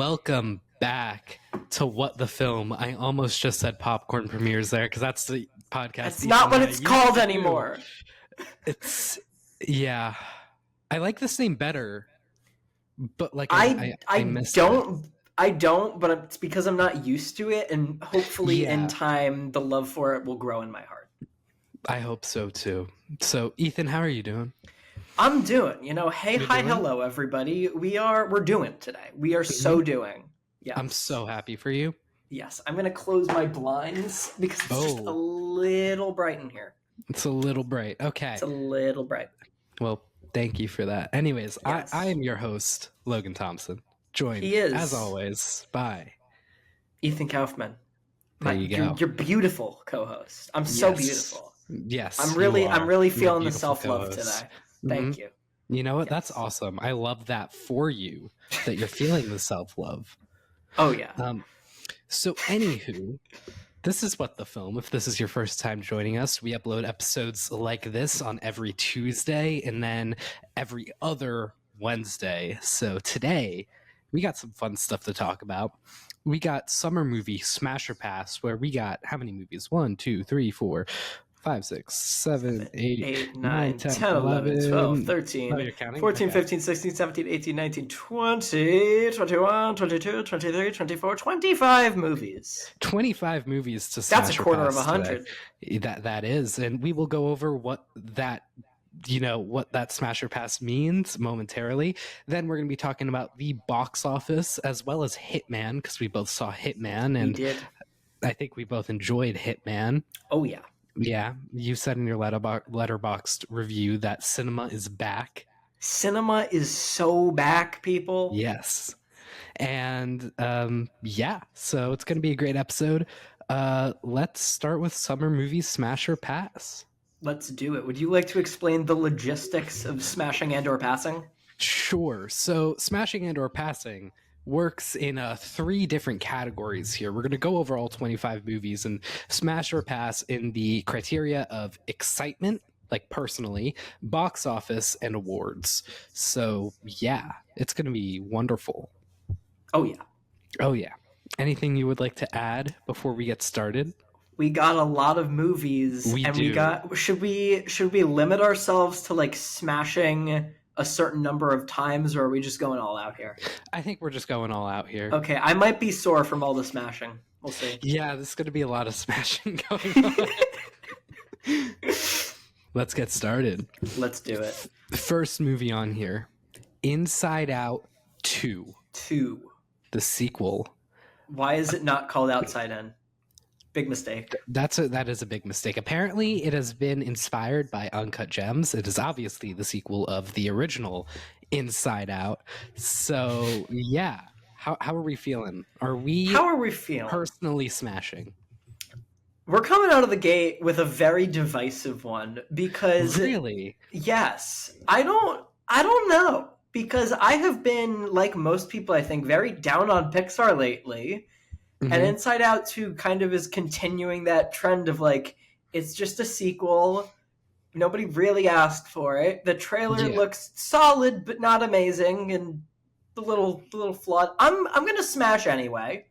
Welcome back to What the Film. I almost just said popcorn premieres there because that's the podcast. That's not what it's called anymore. Yeah. I like this name better, but like I miss don't. It. I don't, but it's because I'm not used to it, and hopefully in time the love for it will grow in my heart. I hope so too. So Ethan, how are you doing? I'm doing, hello everybody. We're doing today. We are so doing. Yeah. I'm so happy for you. Yes, I'm gonna close my blinds because it's just a little bright in here. It's a little bright. Okay. It's a little bright. Well, thank you for that. Anyways, yes. I am your host, Logan Thompson. Joined, as always, by Ethan Kaufman. There you go. You're beautiful co-host. I'm so beautiful. Yes. I'm really feeling the self-love today. Thank you. You know what? Yes. That's awesome. I love that for you, that you're feeling the self-love. Oh, yeah. So, anywho, this is What the Film. If this is your first time joining us, we upload episodes like this on every Tuesday and then every other Wednesday. So today, we got some fun stuff to talk about. We got Summer Movie Smash or Pass, where we got how many movies? 1, 2, 3, 4, 5, 6, 7, 8, 9, 10, 11, 12, 13, 14, 15, 16, 17, 18, 19, 20, 21, 22, 23, 24, 25 movies. 25 movies to Smash. That's a quarter of 100. That is. And we will go over what that Smash or Pass means momentarily. Then we're going to be talking about the box office as well as Hitman, because we both saw Hitman. And we did. I think we both enjoyed Hitman. Oh, yeah. Yeah, you said in your Letterboxd review that cinema is back. Cinema is so back, people. Yes. And so it's going to be a great episode. Let's start with Summer Movie Smash or Pass. Let's do it. Would you like to explain the logistics of smashing and or passing? Sure. So smashing and or passing works in 3 different categories here. We're going to go over all 25 movies and smash or pass in the criteria of excitement, like personally, box office, and awards. So yeah, it's going to be wonderful. Oh yeah. Anything you would like to add before we get started? We got a lot of movies. We got. Should we limit ourselves to like smashing a certain number of times, or are we just going all out here? I think we're just going all out here. Okay, I might be sore from all the smashing. We'll see. Yeah, there's going to be a lot of smashing going on. Let's get started. Let's do it. First movie on here, Inside Out 2. 2. The sequel. Why is it not called Outside In? Big mistake. That is a big mistake. Apparently, it has been inspired by Uncut Gems. It is obviously the sequel of the original Inside Out. So, yeah. How are we feeling? How are we feeling? Personally smashing. We're coming out of the gate with a very divisive one because really, yes, I don't know, because I have been, like most people, I think, very down on Pixar lately. Mm-hmm. And Inside Out 2 kind of is continuing that trend of like, it's just a sequel. Nobody really asked for it. The trailer looks solid, but not amazing, and a little flawed. I'm gonna smash anyway.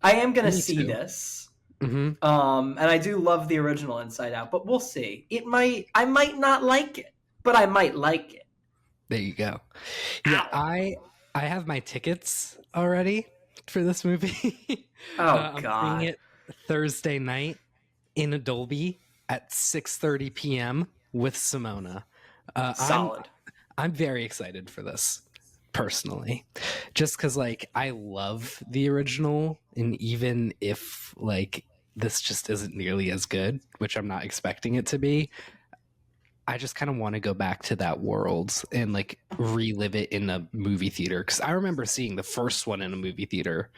I am gonna see this. Mm-hmm. And I do love the original Inside Out, but we'll see. I might not like it, but I might like it. There you go. Yeah, I have my tickets already for this movie. Oh God! I'm seeing it Thursday night in a Dolby at 6:30 p.m. with Simona. Solid. I'm very excited for this personally, just because like I love the original, and even if like this just isn't nearly as good, which I'm not expecting it to be, I just kind of want to go back to that world and like relive it in a movie theater, because I remember seeing the first one in a movie theater.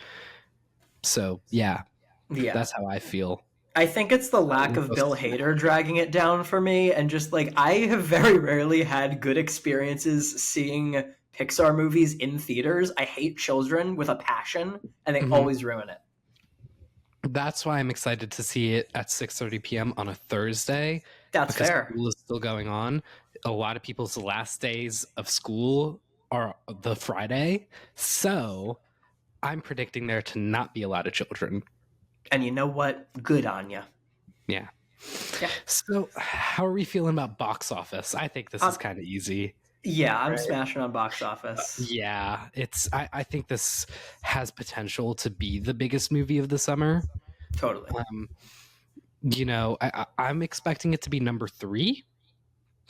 So yeah, that's how I feel. I think it's the lack of Bill Hader dragging it down for me, and just like I have very rarely had good experiences seeing Pixar movies in theaters. I hate children with a passion, and they always ruin it. That's why I'm excited to see it at 6:30 p.m. on a Thursday. That's fair. School is still going on. A lot of people's last days of school are the Friday, so I'm predicting there to not be a lot of children. And you know what? Good on you. Yeah. Yeah. So, how are we feeling about box office? I think this is kind of easy. Yeah, I'm smashing on box office. Yeah, I think this has potential to be the biggest movie of the summer. Totally. I'm expecting it to be number 3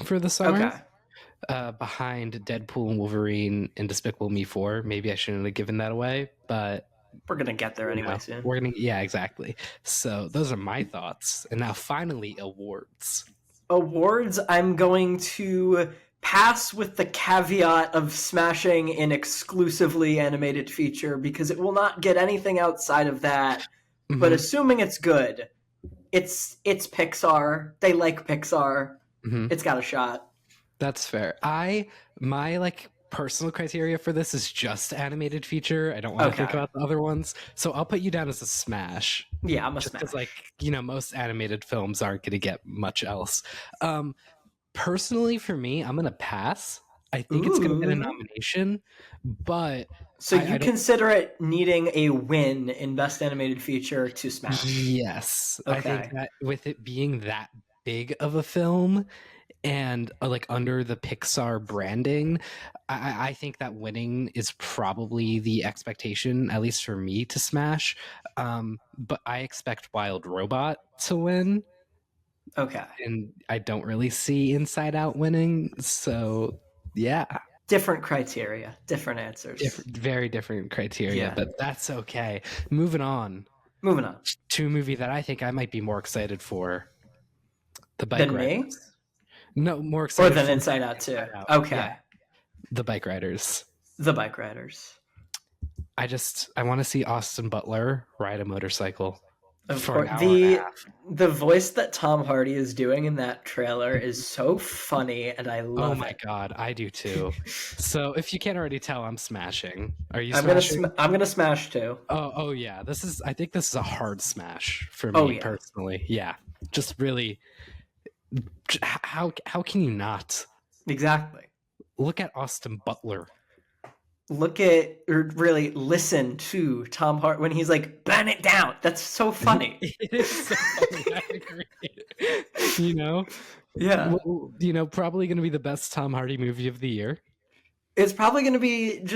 for the summer. Okay. Behind Deadpool and Wolverine and Despicable Me 4. Maybe I shouldn't have given that away, but we're gonna get there anyway soon. Yeah, exactly. So those are my thoughts. And now finally, awards. Awards, I'm going to pass with the caveat of smashing an exclusively animated feature because it will not get anything outside of that. Mm-hmm. But assuming it's good, it's Pixar. They like Pixar. Mm-hmm. It's got a shot. That's fair. My personal criteria for this is just animated feature. I don't want to think about the other ones. So I'll put you down as a smash. Yeah, I'm a smash. Because most animated films aren't going to get much else. Personally, for me, I'm going to pass. I think it's going to get a nomination, but... So you consider it needing a win in Best Animated Feature to smash? Yes. Okay. I think that with it being that big of a film... and under the Pixar branding, I think that winning is probably the expectation, at least for me, to smash. But I expect Wild Robot to win. Okay. And I don't really see Inside Out winning. So, yeah. Different criteria, different answers. Very different criteria, but that's okay. Moving on. To a movie that I think I might be more excited for. The Bike Riders. Me? No, more excited. Or than Inside Out too. Okay. Yeah. The Bike Riders. I want to see Austin Butler ride a motorcycle. Of course, the voice that Tom Hardy is doing in that trailer is so funny, and I love it. Oh my god, I do too. So if you can't already tell, I'm smashing. Are you smashing? I'm gonna smash too. Oh yeah. I think this is a hard smash for me personally. Yeah. Just really. How can you not? Exactly. Look at Austin Butler. Really listen to Tom Hardy when he's like, burn it down. That's so funny. It is so funny. I agree. Yeah. Probably going to be the best Tom Hardy movie of the year. It's probably going to be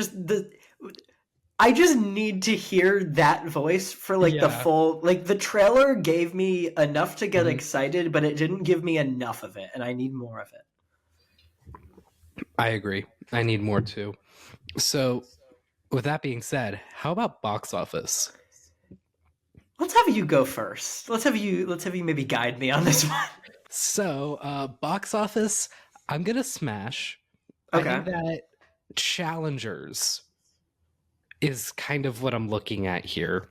I just need to hear that voice for the full, the trailer gave me enough to get excited, but it didn't give me enough of it, and I need more of it. I agree. I need more too. So, with that being said, how about box office? Let's have you go first. Let's have you maybe guide me on this one. So, box office, I'm gonna smash. Okay. I think that Challengers is kind of what I'm looking at here,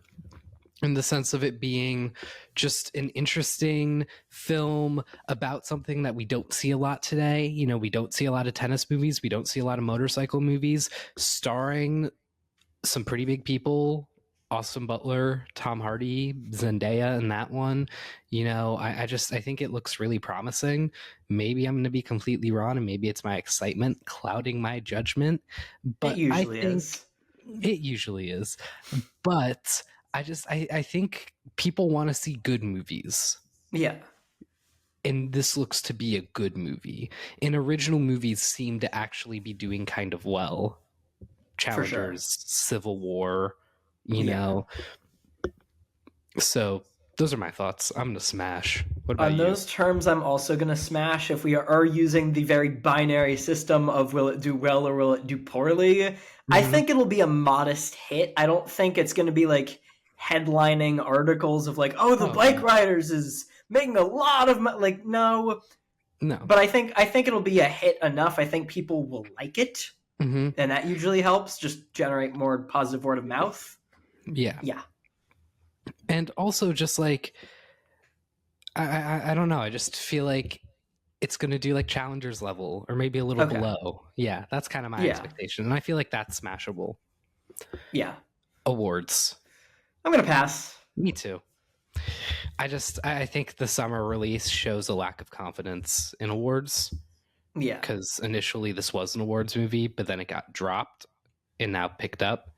in the sense of it being just an interesting film about something that we don't see a lot today. We don't see a lot of tennis movies. We don't see a lot of motorcycle movies starring some pretty big people. Austin Butler, Tom Hardy, Zendaya in that one. I think it looks really promising. Maybe I'm going to be completely wrong, and maybe it's my excitement clouding my judgment. But it usually is. But I think people want to see good movies. Yeah. And this looks to be a good movie. And original movies seem to actually be doing kind of well. Challengers, Civil War, know. So those are my thoughts. I'm going to smash. What about you? On those terms, I'm also going to smash. If we are using the very binary system of will it do well or will it do poorly, I think it'll be a modest hit. I don't think it's going to be headlining articles of the Bike Riders is making a lot of money. No. But I think it'll be a hit enough. I think people will like it, and that usually helps just generate more positive word of mouth. Yeah. Yeah. And also just I don't know. I just feel like it's going to do Challengers level or maybe a little below. Yeah, that's kind of my expectation. And I feel like that's smashable. Yeah. Awards. I'm going to pass. Me too. I think the summer release shows a lack of confidence in awards. Yeah. Because initially this was an awards movie, but then it got dropped and now picked up.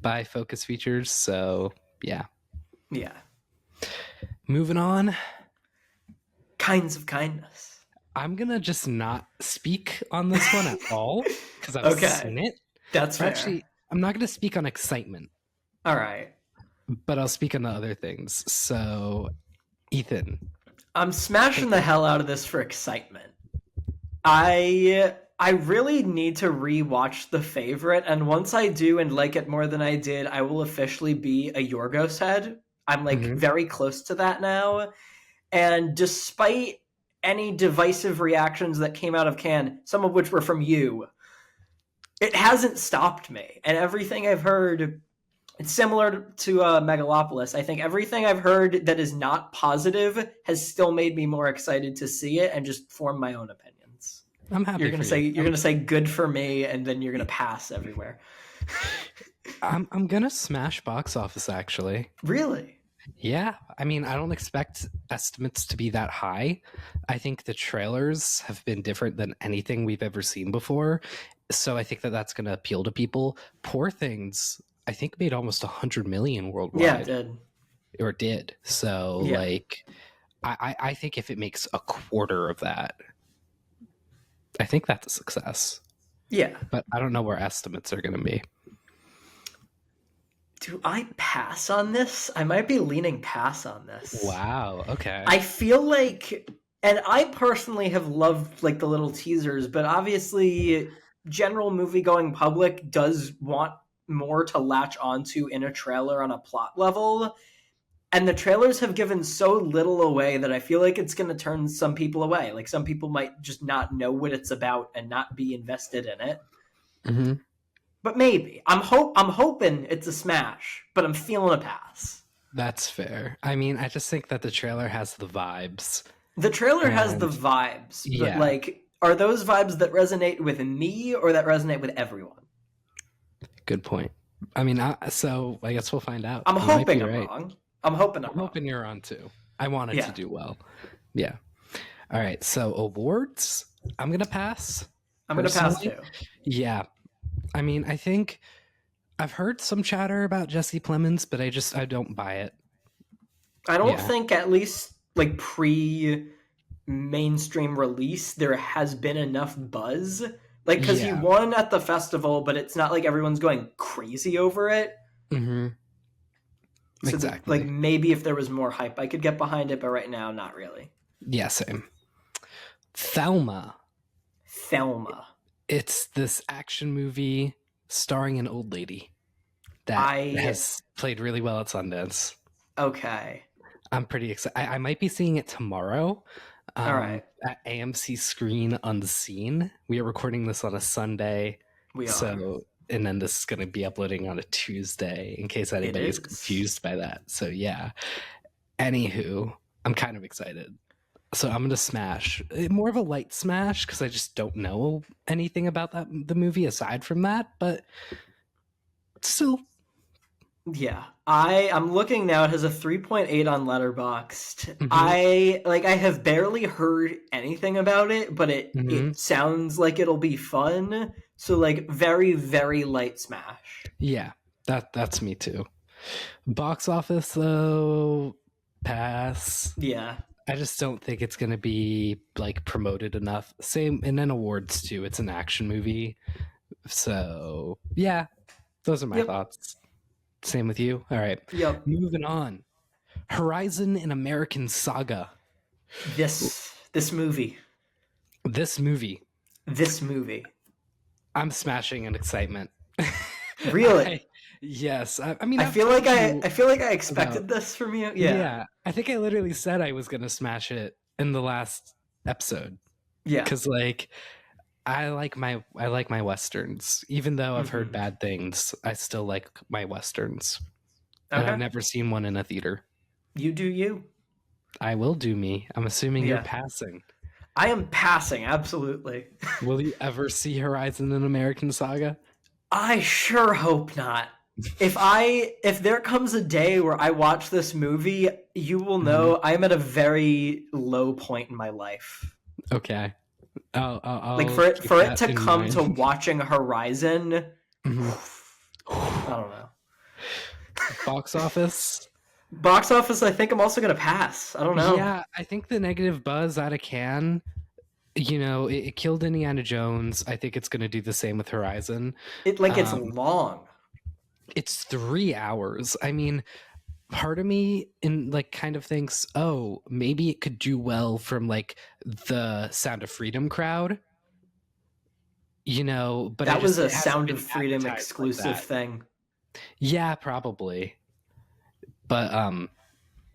by Focus Features. So yeah. Yeah. Moving on. Kinds of Kindness. I'm gonna just not speak on this one at all because I've Okay. seen it. That's Or fair. actually, I'm not gonna speak on excitement, All right. but I'll speak on the other things. So, Ethan, I'm smashing the hell out of this for excitement. I really need to rewatch The Favorite, and once I do and like it more than I did, I will officially be a Yorgos head. I'm like very close to that now. And despite any divisive reactions that came out of Cannes, some of which were from you, it hasn't stopped me. And everything I've heard, it's similar to Megalopolis. I think everything I've heard that is not positive has still made me more excited to see it and just form my own opinions. I'm happy. You're gonna say good for me, and then you're gonna pass everywhere. I'm gonna smash box office actually. Really? Yeah, I mean, I don't expect estimates to be that high. I think the trailers have been different than anything we've ever seen before. So I think that that's going to appeal to people. Poor Things, I think, made almost 100 million worldwide. Yeah, it did. Or did. So, Yeah. like, I think if it makes a quarter of that, I think that's a success. Yeah. But I don't know where estimates are going to be. Do I pass on this? I might be leaning pass on this. Wow. Okay. I feel like, and I personally have loved like the little teasers, but obviously general movie-going public does want more to latch onto in a trailer on a plot level. And the trailers have given so little away that I feel like it's going to turn some people away. Like some people might just not know what it's about and not be invested in it. Mm-hmm. But maybe. I'm hoping it's a smash, but I'm feeling a pass. That's fair. I mean, I just think that the trailer has the vibes. The trailer has the vibes, but yeah. like, are those vibes that resonate with me or that resonate with everyone? Good point. I mean, so I guess we'll find out. I'm hoping I'm wrong. I'm hoping you're on too. I want it to do well. Yeah. All right. So awards, I'm gonna pass. I'm gonna pass too. Yeah. I mean, I think I've heard some chatter about Jesse Plemons, but I don't buy it. I don't think, at least like pre-mainstream release, there has been enough buzz. Like, because he won at the festival, but it's not like everyone's going crazy over it. Mm-hmm. So exactly. Like, maybe if there was more hype, I could get behind it, but right now, not really. Yeah, same. Thelma. It's this action movie starring an old lady that has played really well at Sundance. Okay. I'm pretty excited. I might be seeing it tomorrow. All right. At AMC Screen Unseen. We are recording this on a Sunday. We are. So, and then this is going to be uploading on a Tuesday in case anybody is confused by that. So, yeah. Anywho, I'm kind of excited. So I'm going to smash. More of a light smash because I just don't know anything about the movie aside from that. But still. Yeah. I'm looking now. It has a 3.8 on Letterboxd. Mm-hmm. I have barely heard anything about it, but it sounds like it'll be fun. So like very, very light smash. Yeah, that's me too. Box office though, pass. Yeah. I just don't think it's going to be like promoted enough. Same, and then awards too. It's an action movie. So yeah, those are my thoughts. Same with you. All right. Yep. Moving on. Horizon: An American Saga. This movie. I'm smashing in excitement. Really? Yes. I mean, I feel like I expected this from you. Yeah. I think I literally said I was gonna smash it in the last episode. Yeah. Because like I like my westerns. Even though I've heard bad things, I still like my westerns. Okay. And I've never seen one in a theater. You do you. I will do me. I'm assuming you're passing. I am passing, absolutely. Will you ever see Horizon: An American Saga? I sure hope not. If there comes a day where I watch this movie, you will know I'm at a very low point in my life. Okay. I'll like for it to come to watching Horizon, I don't know. Box office. Box office, I think I'm also going to pass. I don't know. Yeah, I think the negative buzz out of Cannes, it killed Indiana Jones. I think it's going to do the same with Horizon. It's long. It's 3 hours. I mean, part of me kind of thinks, oh, maybe it could do well from like the Sound of Freedom crowd. But that was a Sound of Freedom exclusive thing. Yeah, probably. But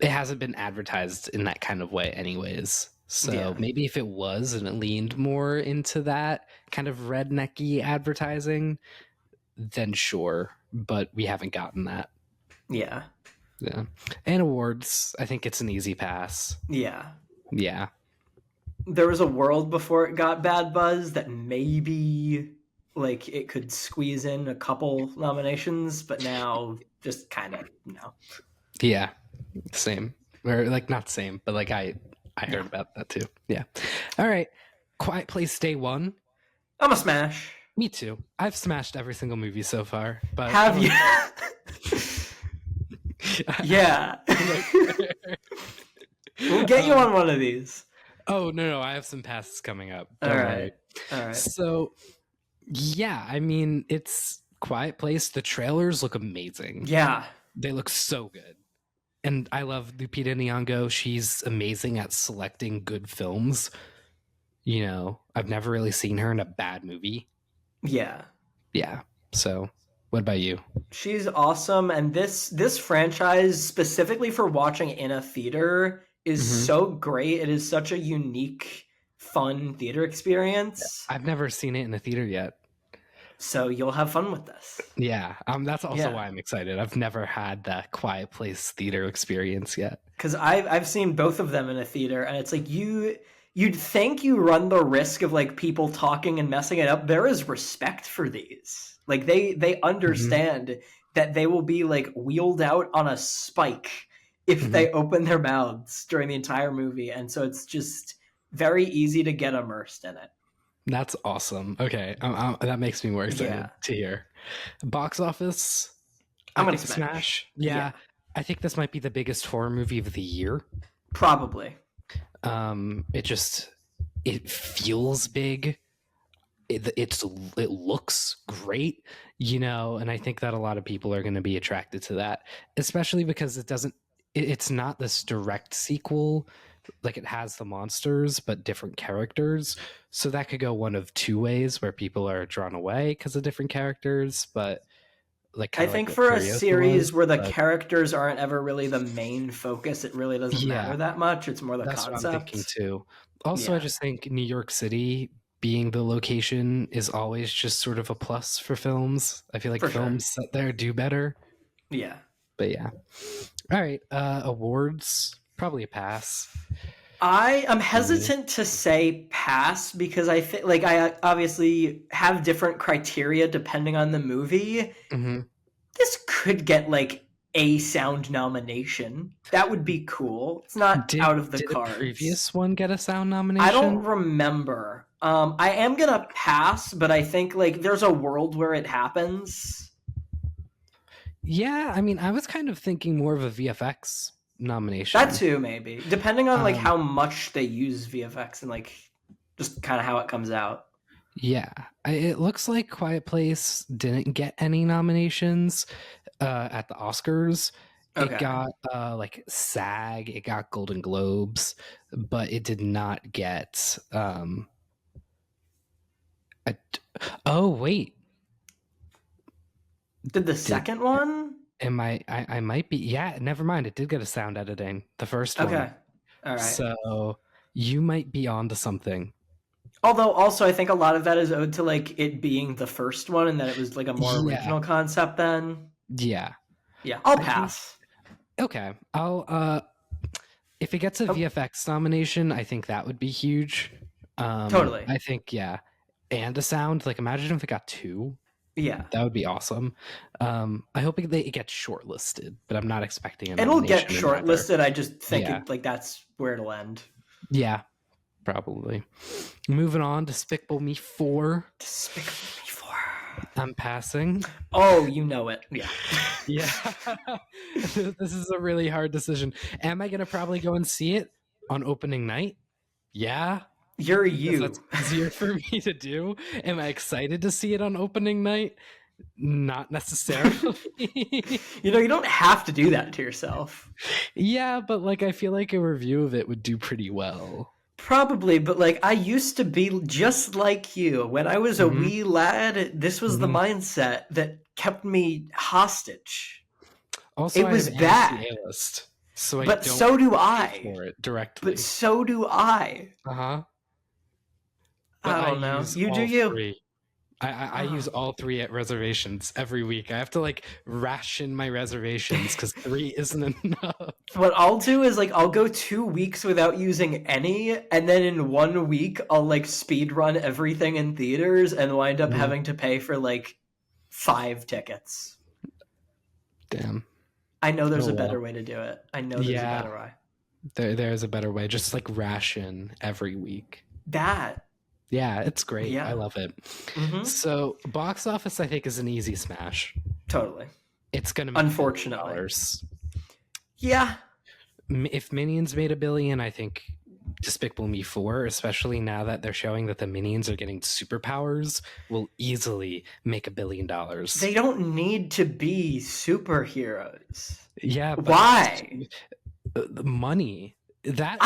it hasn't been advertised in that kind of way anyways. So maybe if it was and it leaned more into that kind of rednecky advertising, then sure. But we haven't gotten that. Yeah. And awards, I think it's an easy pass. Yeah. There was a world before it got bad buzz that maybe like it could squeeze in a couple nominations, but now just kind of no. Yeah, same. Or like not same, but like I heard about that too. Yeah. All right. Quiet Place Day 1. I'm a smash. Me too. I've smashed every single movie so far. But have you? Yeah. We'll get you on one of these. Oh, no. I have some passes coming up. All right. So, yeah, I mean, it's Quiet Place. The trailers look amazing. Yeah. They look so good. And I love Lupita Nyong'o. She's amazing at selecting good films. I've never really seen her in a bad movie. Yeah. So, what about you? She's awesome, and this franchise, specifically for watching in a theater, is so great. It is such a unique, fun theater experience. I've never seen it in a theater yet. So you'll have fun with this. Yeah, that's also why I'm excited. I've never had that Quiet Place theater experience yet. Because I've seen both of them in a theater, and it's like you'd think you run the risk of like people talking and messing it up. There is respect for these. Like they understand that they will be like wheeled out on a spike if they open their mouths during the entire movie. And so it's just very easy to get immersed in it. That's awesome. Okay. That makes me more excited to hear. Box office. I'm going to smash. Yeah. I think this might be the biggest horror movie of the year. Probably. It feels big. It looks great, and I think that a lot of people are going to be attracted to that, especially because it's not this direct sequel. Like, it has the monsters but different characters, so that could go one of two ways, where people are drawn away because of different characters. But I think for a series where the characters aren't ever really the main focus, it really doesn't matter that much. It's more the concept. What I'm thinking too. Also, I just think New York City being the location is always just sort of a plus for films. I feel like films set there do better. Yeah. But yeah. All right. Awards, probably a pass. I am hesitant to say pass because I think like I obviously have different criteria depending on the movie. This could get like a sound nomination. That would be cool. It's not out of the cards. Did the previous one get a sound nomination? I don't remember. I am gonna pass, but I think like there's a world where it happens. Yeah, I mean, I was kind of thinking more of a VFX nomination. That too, maybe. Depending on like how much they use VFX and like just kind of how it comes out. Yeah. It looks like Quiet Place didn't get any nominations at the Oscars. Okay. It got like SAG, it got Golden Globes, but it did not get oh wait. Did the second one? I might be. Yeah, never mind. It did get a sound editing. The first one. Okay. All right. So you might be onto something. Although also I think a lot of that is owed to like it being the first one and that it was like a more original concept then. Yeah. Yeah. I'll pass. Okay. I'll if it gets a VFX nomination, I think that would be huge. Totally. I think and a sound. Like, imagine if it got 2. Yeah, that would be awesome. I hope it gets shortlisted, but I'm not expecting it. It'll get shortlisted. I just think that's where it'll end. Yeah, probably. Moving on, Despicable Me 4. I'm passing. Oh, you know it. Yeah. Yeah. This is a really hard decision. Am I going to probably go and see it on opening night? Yeah. You're Because you. that's easier for me to do. Am I excited to see it on opening night? Not necessarily. You don't have to do that to yourself. Yeah, but like I feel like a review of it would do pretty well. Probably, but like I used to be just like you. When I was a Mhm. wee lad, this was the Mhm. mindset that kept me hostage. Also, It was I have bad. AMC A-list, so I But don't so do pay I. for it directly. But so do I. Uh-huh. But I don't know. use You do all you. three. I use all three at reservations every week. I have to like ration my reservations because 3 isn't enough. What I'll do is like I'll go 2 weeks without using any, and then in 1 week I'll like speed run everything in theaters and wind up having to pay for like 5 tickets. Damn. I know there's Oh, a better well. way to do it. I know there's a better way. There's a better way. Just like ration every week. That. Yeah, it's great. Yeah. I love it. Mhm. So box office, I think, is an easy smash. Totally. It's gonna make Unfortunately. $1 Yeah. billion. If Minions made $1 billion, I think Despicable Me 4, especially now that they're showing that the Minions are getting superpowers, will easily make $1 billion. They don't need to be superheroes. Yeah. But Why? the money. That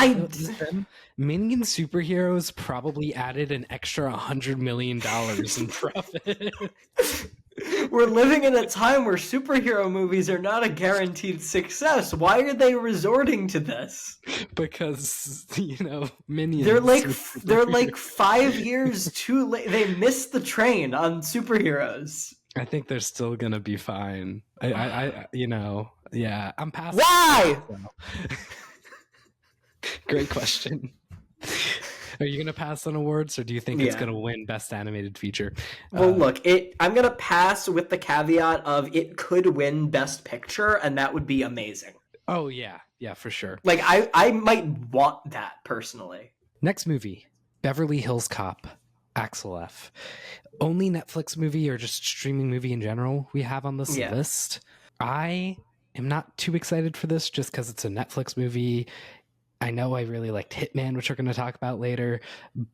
Minion superheroes probably added an extra $100 million in profit. We're living in a time where superhero movies are not a guaranteed success. Why are they resorting to this? Because Minions. They're like 5 years too late. They missed the train on superheroes. I think they're still gonna be fine. Yeah, I'm passing. Why? Great question. Are you gonna pass on awards, or do you think it's gonna win Best Animated Feature? Well, look, I'm gonna pass with the caveat of it could win Best Picture, and that would be amazing. Oh yeah, for sure. Like I might want that personally. Next movie, Beverly Hills Cop, Axel F. Only Netflix movie or just streaming movie in general we have on this list. I am not too excited for this just because it's a Netflix movie. I know I really liked Hitman, which we're going to talk about later,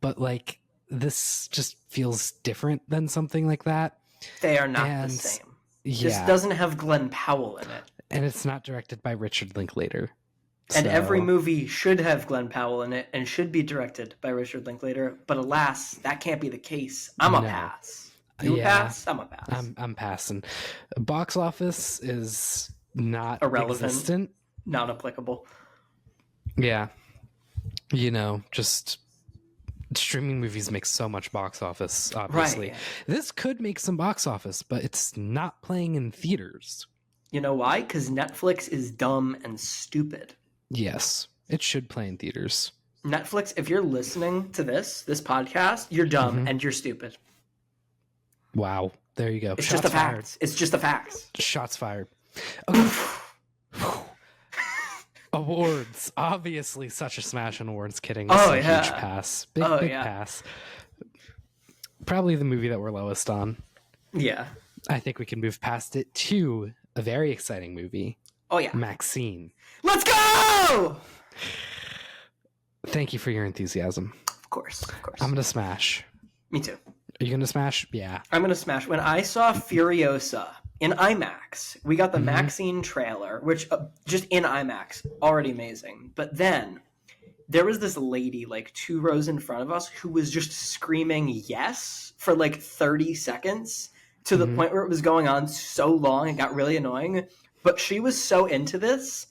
but like this just feels different than something like that. They are not the same. Yeah. This doesn't have Glen Powell in it. And it's not directed by Richard Linklater. And every movie should have Glen Powell in it and should be directed by Richard Linklater, but alas, that can't be the case. I'm a pass. You pass? I'm a pass. I'm passing. Box office is not irrelevant. Existent. Not applicable. Yeah. Just streaming movies make so much box office, obviously. Right. This could make some box office, but it's not playing in theaters. You know why? Because Netflix is dumb and stupid. Yes. It should play in theaters. Netflix, if you're listening to this podcast, you're dumb and you're stupid. Wow. There you go. It's just a fact. It's just a fact. Shots fired. Okay. Awards. Obviously, such a smash on awards. Kidding. This is a huge pass. Big pass. Probably the movie that we're lowest on. Yeah. I think we can move past it to a very exciting movie. Oh, yeah. Maxine. Let's go! Thank you for your enthusiasm. Of course. I'm going to smash. Me too. Are you going to smash? Yeah. I'm going to smash. When I saw Furiosa in IMAX, we got the Maxine trailer, which just in IMAX, already amazing. But then there was this lady like 2 rows in front of us who was just screaming yes for like 30 seconds to the point where it was going on so long it got really annoying. But she was so into this,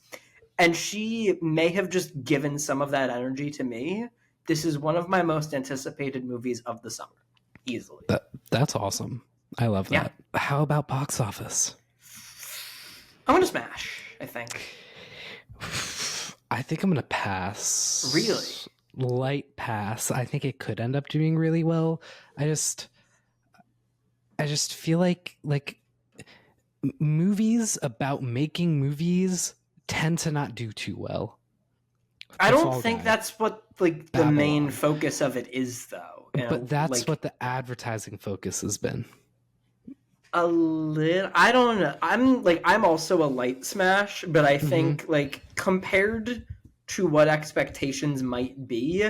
and she may have just given some of that energy to me. This is one of my most anticipated movies of the summer. Easily. That's awesome. I love that. Yeah. How about box office? I'm going to smash, I think. I think I'm going to pass. Really? Light pass. I think it could end up doing really well. I just feel like movies about making movies tend to not do too well. I don't think that's what like the main focus of it is, though. But that's what the advertising focus has been. A little. I don't know. I'm also a light smash, but I think like compared to what expectations might be,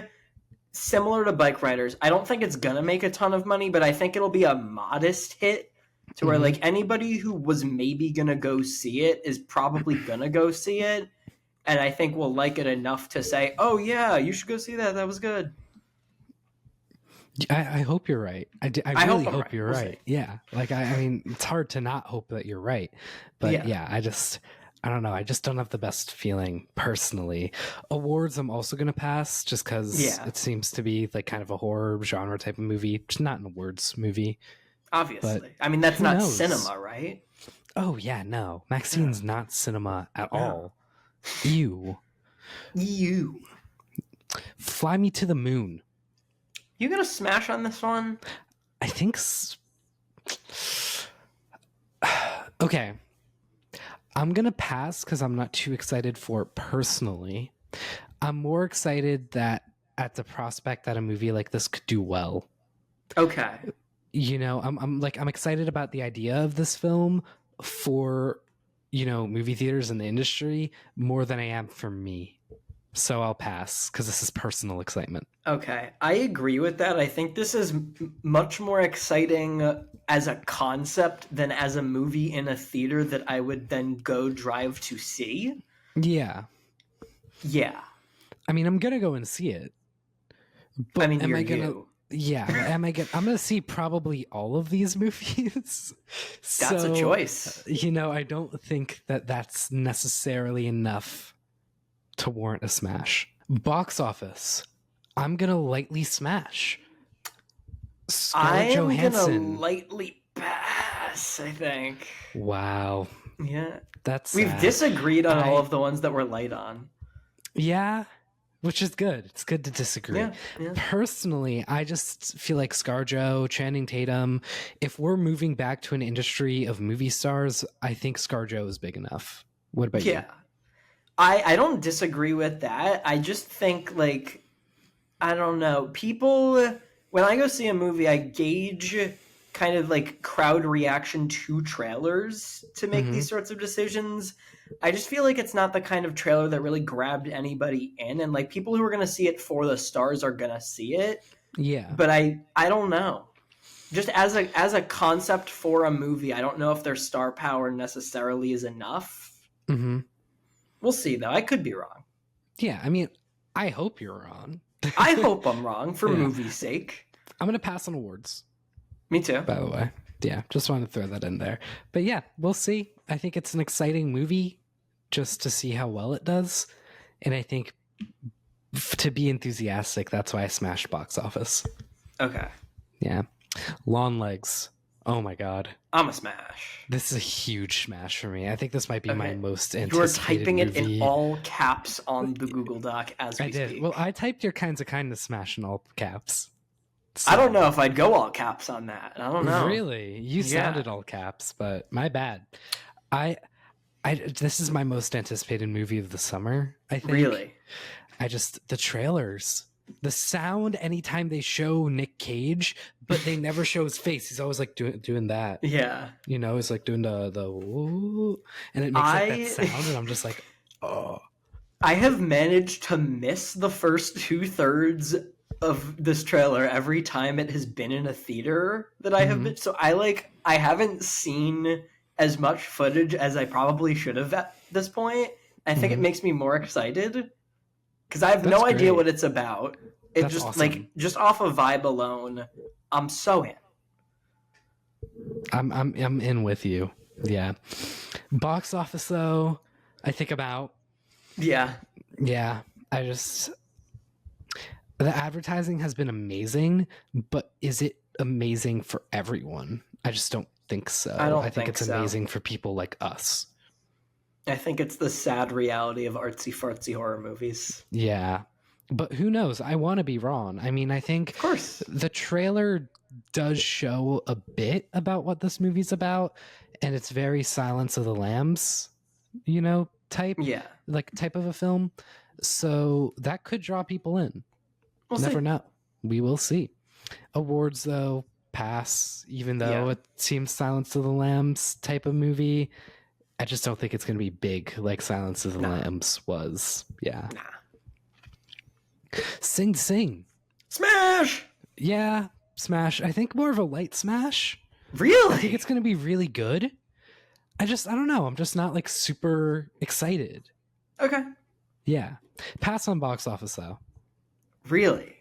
similar to Bike Riders, I don't think it's gonna make a ton of money, but I think it'll be a modest hit to where like anybody who was maybe gonna go see it is probably gonna go see it, and I think will like it enough to say, "Oh yeah, you should go see that. That was good." I hope you're right. I really hope you're right. Yeah. Like, I mean, it's hard to not hope that you're right. But yeah, I don't know. I just don't have the best feeling personally. Awards, I'm also going to pass just because it seems to be like kind of a horror genre type of movie. Just not an awards movie. Obviously. But I mean, that's not cinema, right? Oh, yeah, no. Maxine's not cinema at all. Ew. Fly Me to the Moon. You gonna smash on this one? I think okay. I'm gonna pass because I'm not too excited for it personally. I'm more excited that at the prospect that a movie like this could do well. Okay. You know, I'm excited about the idea of this film for, you know, movie theaters and the industry more than I am for me. So I'll pass because this is personal excitement. Okay, I agree with that. I think this is much more exciting as a concept than as a movie in a theater that I would then go drive to see. Yeah. Yeah. I mean, I'm going to go and see it. But I mean, I'm gonna see probably all of these movies. That's a choice. You know, I don't think that that's necessarily enough to warrant a smash. Box office, I'm gonna lightly smash. Scarlett Johansson. Gonna lightly pass, I think. Wow. Yeah. We've sad. Disagreed on all of the ones that we're light on. Yeah. Which is good. It's good to disagree. Yeah. Personally, I just feel like ScarJo, Channing Tatum, if we're moving back to an industry of movie stars, I think ScarJo is big enough. What about you? Yeah. I don't disagree with that. I just think, like, I don't know. People, when I go see a movie, I gauge kind of like crowd reaction to trailers to make these sorts of decisions. I just feel like it's not the kind of trailer that really grabbed anybody in, and like people who are going to see it for the stars are going to see it. Yeah. But I don't know. Just as a concept for a movie, I don't know if their star power necessarily is enough. Mm-hmm. We'll see, though. I could be wrong. Yeah, I mean, I hope you're wrong. I hope I'm wrong for movie's sake. I'm going to pass on awards. Me too. By the way. Yeah, just wanted to throw that in there. But yeah, we'll see. I think it's an exciting movie just to see how well it does. And I think to be enthusiastic, that's why I smashed box office. Okay. Yeah. Lawn Legs. Oh my God. I'm a smash. This is a huge smash for me. I think this might be my most anticipated You're typing movie. it in all caps on the Google Doc as we speak. I did. Well, I typed Your Kinds of Kindness smash in all caps. So. I don't know if I'd go all caps on that. I don't know. Really? You sounded all caps, but my bad. This is my most anticipated movie of the summer, I think. Really? The trailers. The sound anytime they show Nick Cage, but they never show his face. He's always like doing that. Yeah. You know, he's like doing the woo, and it makes like that sound, and I'm just like, oh. I have managed to miss the first 2/3 of this trailer every time it has been in a theater that I have been. So I haven't seen as much footage as I probably should have at this point. I think it makes me more excited. Because I have no idea what it's about. It That's just awesome. just off of vibe alone, I'm so in. I'm in with you. Yeah. Box office though, I think about. Yeah. Yeah. The advertising has been amazing, but is it amazing for everyone? I just don't think so. I think it's amazing for people like us. I think it's the sad reality of artsy fartsy horror movies. Yeah. But who knows? I want to be wrong. I mean, I think of course the trailer does show a bit about what this movie's about, and it's very Silence of the Lambs, you know, type of a film. So that could draw people in. We'll never know. We will see. Awards though, pass, even though Yeah. it seems Silence of the Lambs type of movie. I just don't think it's going to be big like Silence of the Lambs was. Yeah. Sing Sing. Smash! Yeah, smash. I think more of a light smash. Really? I think it's going to be really good. I don't know. I'm just not like super excited. Okay. Yeah. Pass on box office though. Really?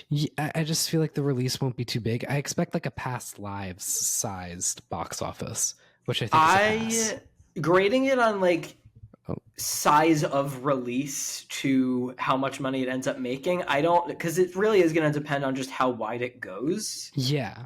Yeah, I just feel like the release won't be too big. I expect like a Past Lives sized box office, which I think is a pass. Grading it on like Oh. size of release to how much money it ends up making, I don't, because it really is going to depend on just how wide it goes. Yeah.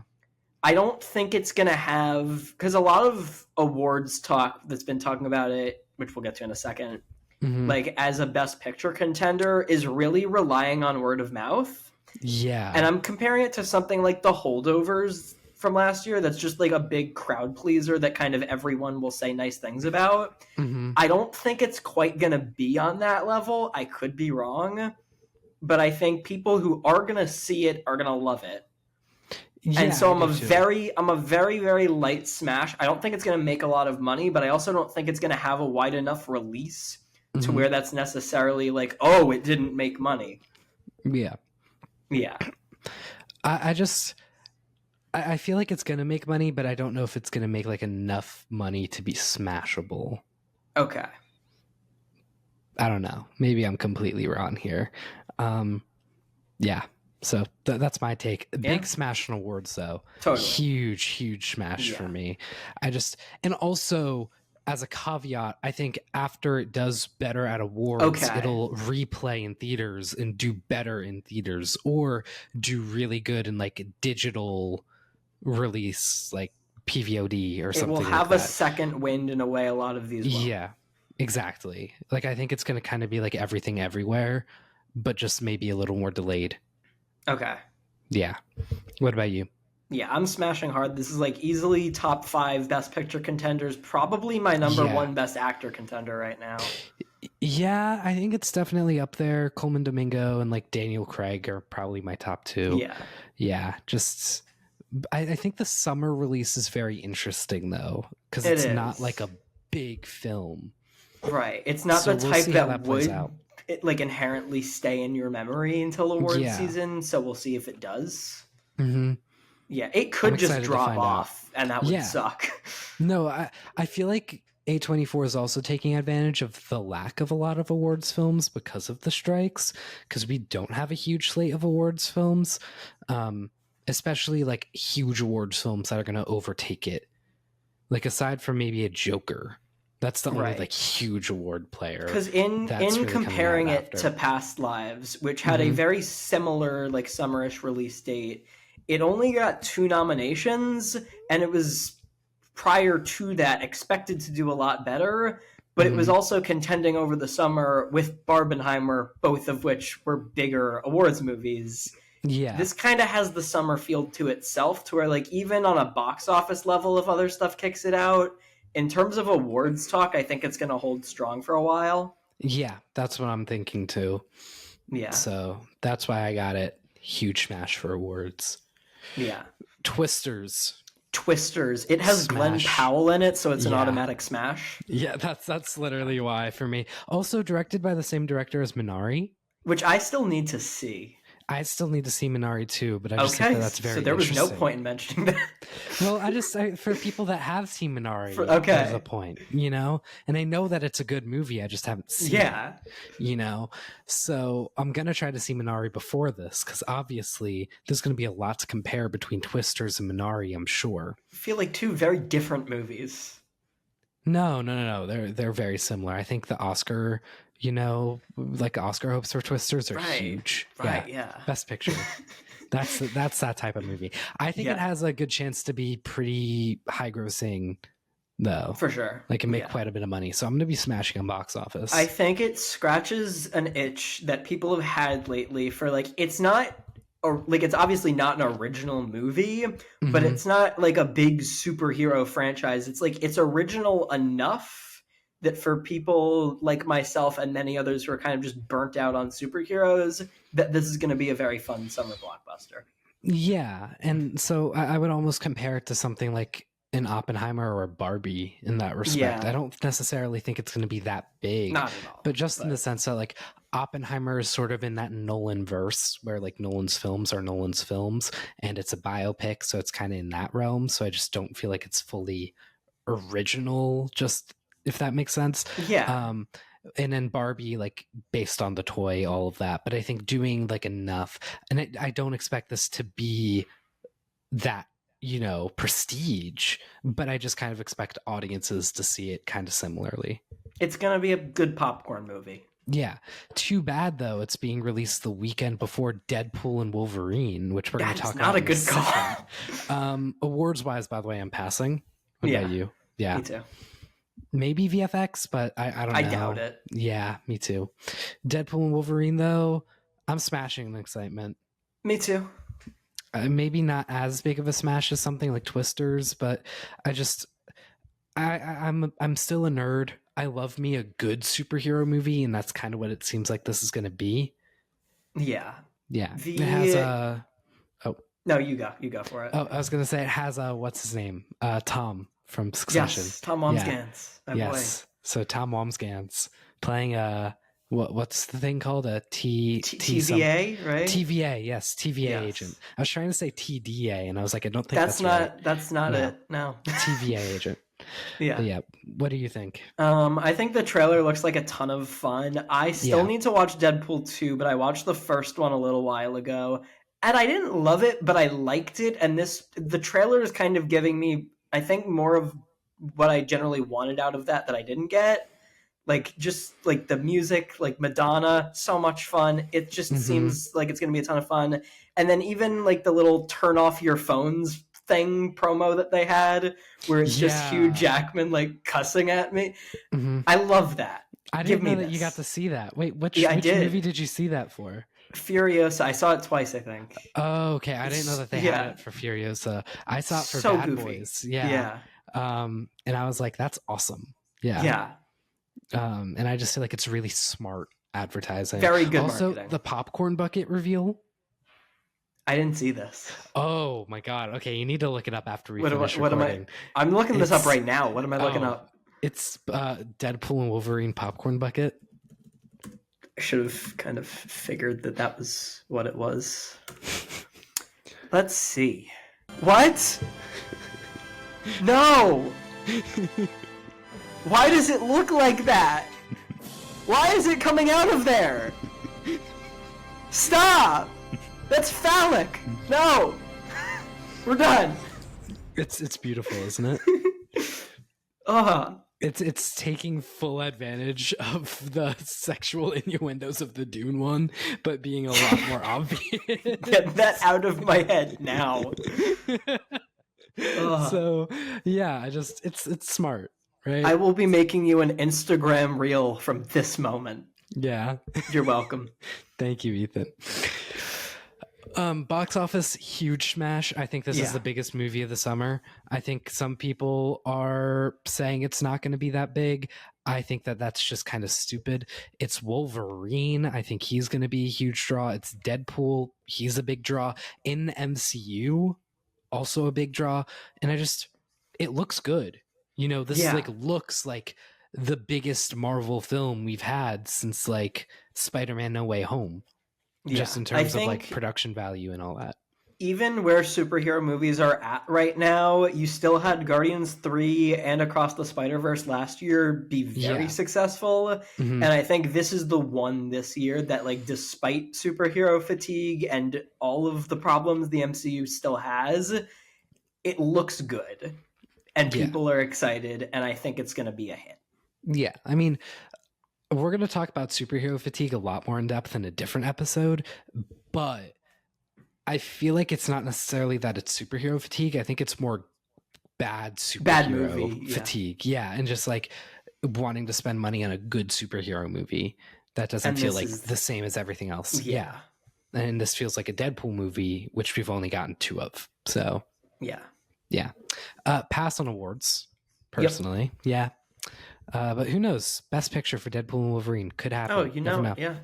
I don't think it's going to have, because a lot of awards talk that's been talking about it, which we'll get to in a second, like as a best picture contender, is really relying on word of mouth. Yeah. And I'm comparing it to something like The Holdovers from last year that's just like a big crowd pleaser that kind of everyone will say nice things about. I don't think it's quite going to be on that level. I could be wrong. But I think people who are going to see it are going to love it. Yeah, and so I'm a very, very light smash. I don't think it's going to make a lot of money, but I also don't think it's going to have a wide enough release to where that's necessarily like, oh, it didn't make money. Yeah. Yeah. I feel like it's going to make money, but I don't know if it's going to make like enough money to be smashable. Okay. I don't know. Maybe I'm completely wrong here. Yeah. So that's my take. Big smash on awards, though. Totally. Huge smash for me. And also, as a caveat, I think after it does better at awards, it'll replay in theaters and do better in theaters, or do really good in like digital release, like PVOD or something. It will have a second wind in a way a lot of these will. Yeah, exactly. Like I think it's going to kind of be like Everything Everywhere, but just maybe a little more delayed. Okay. Yeah. What about you? Yeah, I'm smashing hard. This is like easily top 5 best picture contenders. Probably my number 1 best actor contender right now. Yeah, I think it's definitely up there. Coleman Domingo and like Daniel Craig are probably my top 2. Yeah. Yeah, just I think the summer release is very interesting though, because it's not like a big film. Right. It's not the type that would like inherently stay in your memory until award season, so we'll see if it does. Yeah, it could just drop off, and that would suck. No, I feel like A24 is also taking advantage of the lack of a lot of awards films because of the strikes, because we don't have a huge slate of awards films, especially like huge awards films that are going to overtake it. Like aside from maybe a Joker, that's the only like huge award player. Because in really comparing it to Past Lives, which had a very similar like summerish release date, it only got 2 nominations, and it was prior to that expected to do a lot better, but it was also contending over the summer with Barbenheimer, both of which were bigger awards movies. Yeah. This kind of has the summer feel to itself, to where like even on a box office level, if other stuff kicks it out, in terms of awards talk, I think it's going to hold strong for a while. Yeah, that's what I'm thinking too. Yeah. So that's why I got it. Huge smash for awards. Yeah. Twisters. It has Glen Powell in it, so it's an automatic smash. Yeah, that's literally why for me. Also directed by the same director as Minari, which I still need to see. I still need to see Minari too, but I just think that's very so there was no point in mentioning that. Well, for people that have seen Minari, there's a point, you know? And I know that it's a good movie, I just haven't seen it, you know? So I'm going to try to see Minari before this, because obviously there's going to be a lot to compare between Twisters and Minari, I'm sure. I feel like 2 very different movies. No. They're very similar. I think the Oscar... You know, like Oscar hopes for Twisters are huge. Right, yeah. Best Picture. That's that type of movie. I think it has a good chance to be pretty high grossing, though. For sure. Like, it make quite a bit of money. So I'm going to be smashing on box office. I think it scratches an itch that people have had lately for, like, it's not... Or, like, it's obviously not an original movie, but it's not, like, a big superhero franchise. It's, like, it's original enough that for people like myself and many others who are kind of just burnt out on superheroes, that this is going to be a very fun summer blockbuster. Yeah, and so I would almost compare it to something like an Oppenheimer or a Barbie in that respect. Yeah. I don't necessarily think it's going to be that big, Not at all. but just in the sense that like Oppenheimer is sort of in that Nolan verse where like Nolan's films are Nolan's films and it's a biopic, so it's kind of in that realm. So I just don't feel like it's fully original, just if that makes sense. Yeah. And then Barbie, like based on the toy, all of that. But I think doing like enough, and I don't expect this to be that, you know, prestige, but I just kind of expect audiences to see it kind of similarly. It's going to be a good popcorn movie. Yeah. Too bad though, it's being released the weekend before Deadpool and Wolverine, which we're going to talk about. Not a good call. Awards wise, by the way, I'm passing. What about you? Yeah. Me too. Maybe VFX, but I don't know. I doubt it. Yeah, me too. Deadpool and Wolverine, though, I'm smashing in excitement. Me too. Maybe not as big of a smash as something like Twisters, but I'm still a nerd. I love me a good superhero movie, and that's kind of what it seems like this is going to be. Yeah. Yeah. It has No, you go for it. Oh, I was going to say it has what's his name? Tom from Succession. Yes, Tom Wamsgans. Yeah. Yes. Boy. So Tom Wamsgans playing what's the thing called? A TVA, right? TVA, yes, TVA agent. I was trying to say TDA, and I was like, I don't think that's right. That's not it. No. TVA agent. Yeah. But yeah. What do you think? I think the trailer looks like a ton of fun. I still need to watch Deadpool 2, but I watched the first one a little while ago, and I didn't love it, but I liked it. And the trailer is kind of giving me, I think, more of what I generally wanted out of that I didn't get. Like, just like the music, like Madonna, so much fun. It just seems like it's going to be a ton of fun. And then even like the little turn off your phones thing promo that they had, where it's just Hugh Jackman like cussing at me. I love that. I didn't know that you got to see that. Wait, which movie did you see that for? Furiosa. I saw it twice, I think. Oh, okay. I didn't know that they had it for Furiosa. I saw it for Bad Boys. Yeah. And I was like, that's awesome. Yeah. And I just feel like it's really smart advertising. Very good also, marketing. The popcorn bucket reveal. I didn't see this. Oh my god. Okay, you need to look it up after we finish recording. I'm looking this up right now. What am I looking up? It's Deadpool and Wolverine popcorn bucket. I should have kind of figured that was what it was. Let's see. What? No! Why does it look like that? Why is it coming out of there? Stop! That's phallic! No! We're done! It's beautiful, isn't it? It's taking full advantage of the sexual innuendos of the Dune one, but being a lot more obvious. Get that out of my head now. So yeah, it's smart, right? I will be making you an Instagram reel from this moment. Yeah. You're welcome. Thank you, Ethan. Box office, huge smash. I think this is the biggest movie of the summer. I think some people are saying it's not going to be that big. I think that's just kind of stupid. It's Wolverine. I think he's going to be a huge draw. It's Deadpool. He's a big draw. In the MCU, also a big draw. And it looks good. You know, this looks like the biggest Marvel film we've had since like Spider-Man No Way Home. Just in terms of like production value and all that. Even where superhero movies are at right now, you still had Guardians 3 and Across the Spider-Verse last year be very successful. And I think this is the one this year that, like, despite superhero fatigue and all of the problems the MCU still has, it looks good. And people are excited, and I think it's going to be a hit. Yeah, I mean, we're going to talk about superhero fatigue a lot more in depth in a different episode, but I feel like it's not necessarily that it's superhero fatigue. I think it's more bad superhero fatigue. Yeah, and just like wanting to spend money on a good superhero movie that doesn't feel like the same as everything else. Yeah. And this feels like a Deadpool movie, which we've only gotten 2 of. So, yeah. Pass on awards, personally. Yeah. But who knows? Best Picture for Deadpool and Wolverine could happen. Oh, you never know. Yeah.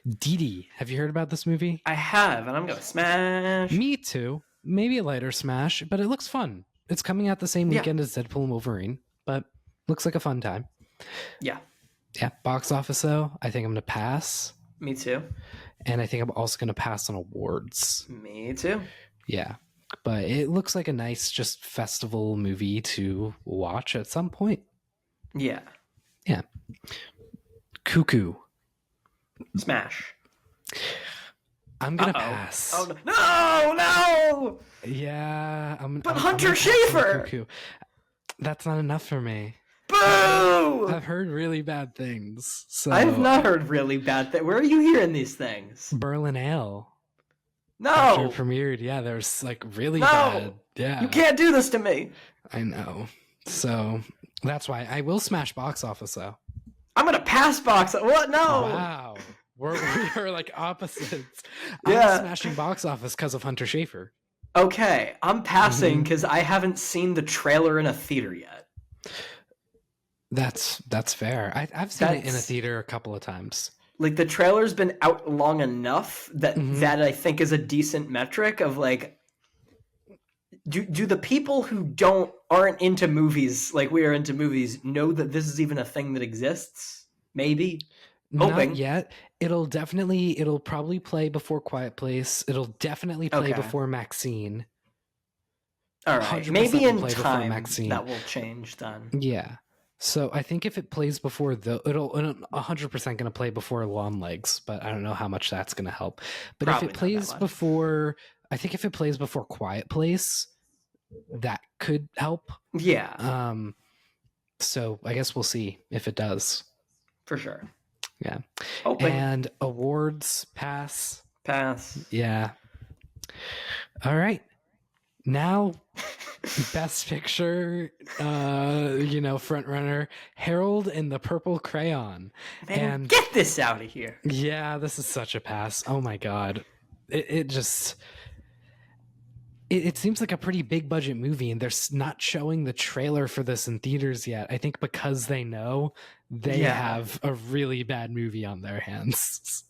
Dee Dee, have you heard about this movie? I have, and I'm gonna smash. Me too. Maybe a lighter smash, but it looks fun. It's coming out the same Yeah. weekend as Deadpool and Wolverine, but looks like a fun time. Yeah, Yeah, box office though, I think I'm gonna pass. me too. And I think I'm also gonna pass on awards. Me too. Yeah. But it looks like a nice just festival movie to watch at some point. Yeah. Yeah. Cuckoo. Smash. I'm gonna pass. Oh no! Yeah, But Hunter Schafer! Cuckoo. That's not enough for me. Boo! I've heard really bad things. So I have not heard really bad things. Where are you hearing these things? Berlinale. No! After it premiered, yeah, there's like really bad. Yeah. You can't do this to me. I know. So that's why I will smash box office though. I'm gonna pass box. What? No! Wow. We are like opposites. Yeah. I'm smashing box office because of Hunter Schafer. Okay, I'm passing because I haven't seen the trailer in a theater yet. That's fair. I've seen it in a theater a couple of times. Like the trailer's been out long enough that that I think is a decent metric of like, do the people who aren't into movies like we are into movies know that this is even a thing that exists? Maybe. Hoping. Not yet. It'll probably play before Quiet Place. It'll definitely play before Maxine. All right. Maybe in time that will change then. Yeah. So I think if it plays before it'll 100% going to play before Long Legs, but I don't know how much that's going to help. But probably if it plays before, I think if it plays before Quiet Place, that could help. Yeah. So I guess we'll see if it does. For sure. Yeah. Hoping. And awards pass. Yeah. All right. Now, Best Picture, front runner, Harold and the Purple Crayon. Man, and get this out of here. Yeah, this is such a pass. Oh my God. It seems like a pretty big budget movie, and they're not showing the trailer for this in theaters yet. I think because they know they have a really bad movie on their hands.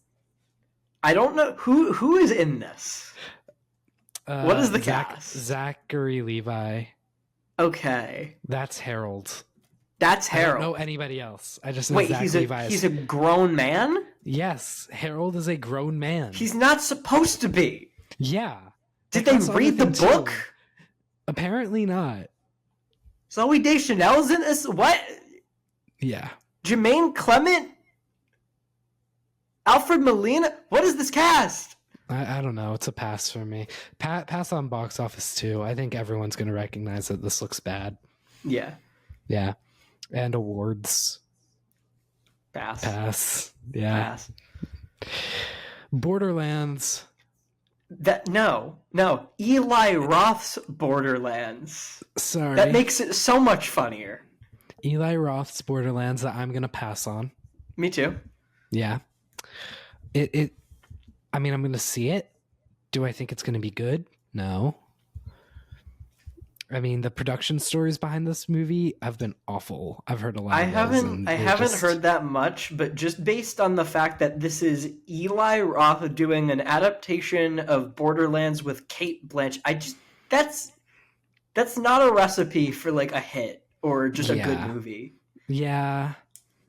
I don't know who is in this. What is the cast? Zachary Levi. Okay. That's Harold. That's Harold. I don't know anybody else. I just know Wait, Zach Levi. He's a grown man? Yes, Harold is a grown man. He's not supposed to be. Yeah. Did they read the book? Too. Apparently not. Zooey Deschanel's in this? What? Yeah. Jermaine Clement? Alfred Molina? What is this cast? I don't know. It's a pass for me. Pass on box office too. I think everyone's going to recognize that this looks bad. Yeah. Yeah. And awards. Pass. Yeah. Pass. Borderlands. No. Eli Roth's Borderlands. Sorry. That makes it so much funnier. Eli Roth's Borderlands that I'm going to pass on. Me too. Yeah. I'm going to see it. Do I think it's going to be good? No. I mean, the production stories behind this movie have been awful. I've heard a lot. I haven't heard that much, but just based on the fact that this is Eli Roth doing an adaptation of Borderlands with Cate Blanchett, that's not a recipe for like a hit or just a good movie. Yeah,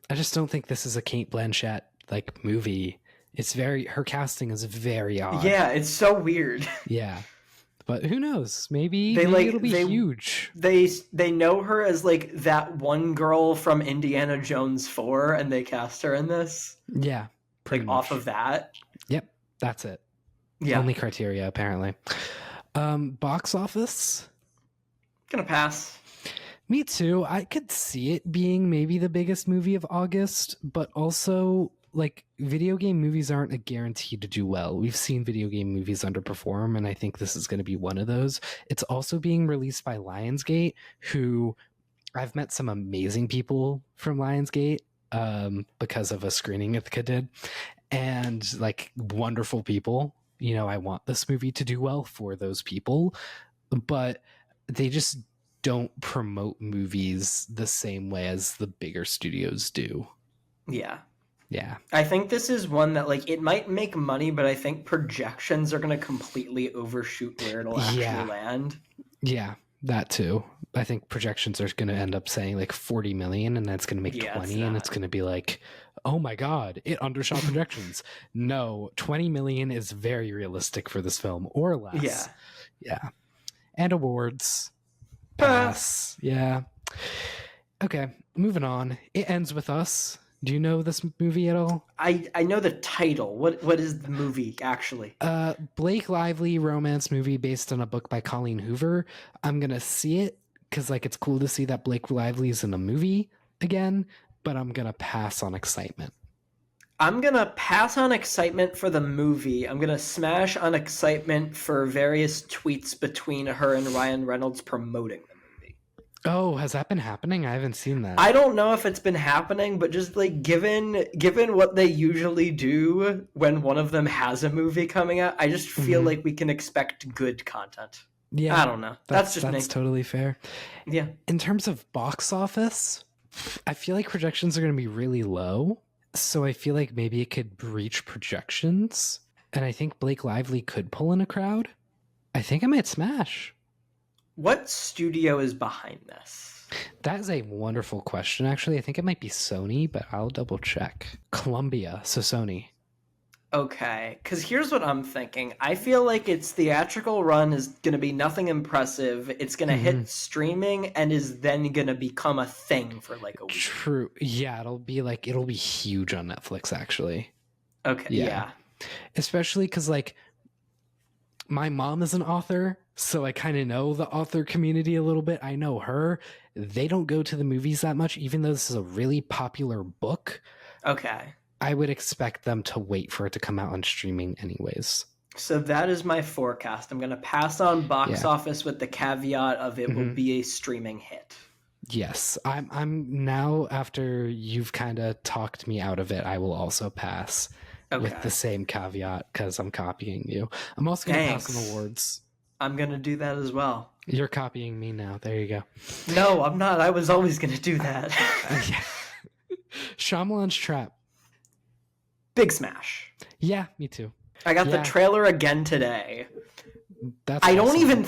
I just don't think this is a Cate Blanchett like movie. Her casting is very odd. Yeah, it's so weird. Yeah. But who knows? Maybe it'll be huge. They know her as like that one girl from Indiana Jones 4 and they cast her in this. Yeah. Like off of that. Yep. That's it. Yeah. Only criteria apparently. Box office? Gonna pass. Me too. I could see it being maybe the biggest movie of August, but also like video game movies aren't a guarantee to do well. We've seen video game movies underperform, and I think this is going to be one of those. It's also being released by Lionsgate, who I've met some amazing people from Lionsgate because of a screening Ithaca did, and like wonderful people. You know, I want this movie to do well for those people, but they just don't promote movies the same way as the bigger studios do. Yeah. Yeah. I think this is one that, like, it might make money, but I think projections are going to completely overshoot where it'll actually land. Yeah, that too. I think projections are going to end up saying like 40 million, and that's going to make 20, and it's going to be like, oh my god, it undershot projections. No, 20 million is very realistic for this film, or less. Yeah. And awards. Pass. Yeah. Okay, moving on. It ends with us. Do you know this movie at all? I know the title. What is the movie actually? Blake Lively romance movie based on a book by Colleen Hoover. I'm gonna see it because like it's cool to see that Blake Lively is in a movie again, but I'm gonna pass on excitement. I'm gonna pass on excitement for the movie. I'm gonna smash on excitement for various tweets between her and Ryan Reynolds promoting the movie. Oh, has that been happening? I haven't seen that. I don't know if it's been happening, but just like given what they usually do when one of them has a movie coming out, I just feel like we can expect good content. Yeah, I don't know. That's totally fair. Yeah. In terms of box office, I feel like projections are going to be really low. So I feel like maybe it could breach projections. And I think Blake Lively could pull in a crowd. I think I might smash. What studio is behind this? That is a wonderful question, actually. I think it might be Sony, but I'll double check. Columbia, so Sony. Okay, because here's what I'm thinking. I feel like its theatrical run is going to be nothing impressive. It's going to hit streaming and is then going to become a thing for like a week. True. Yeah, it'll be huge on Netflix, actually. Okay, yeah. Especially because, like, my mom is an author, so I kind of know the author community a little bit. I know her. They don't go to the movies that much, even though this is a really popular book. Okay. I would expect them to wait for it to come out on streaming anyways. So that is my forecast. I'm going to pass on box office with the caveat of it will be a streaming hit. Yes. I'm now, after you've kind of talked me out of it, I will also pass with the same caveat because I'm copying you. I'm also going to pass on awards. I'm going to do that as well. You're copying me now. There you go. No, I'm not. I was always going to do that. Shyamalan's Trap. Big smash. Yeah, me too. I got the trailer again today. That's I don't even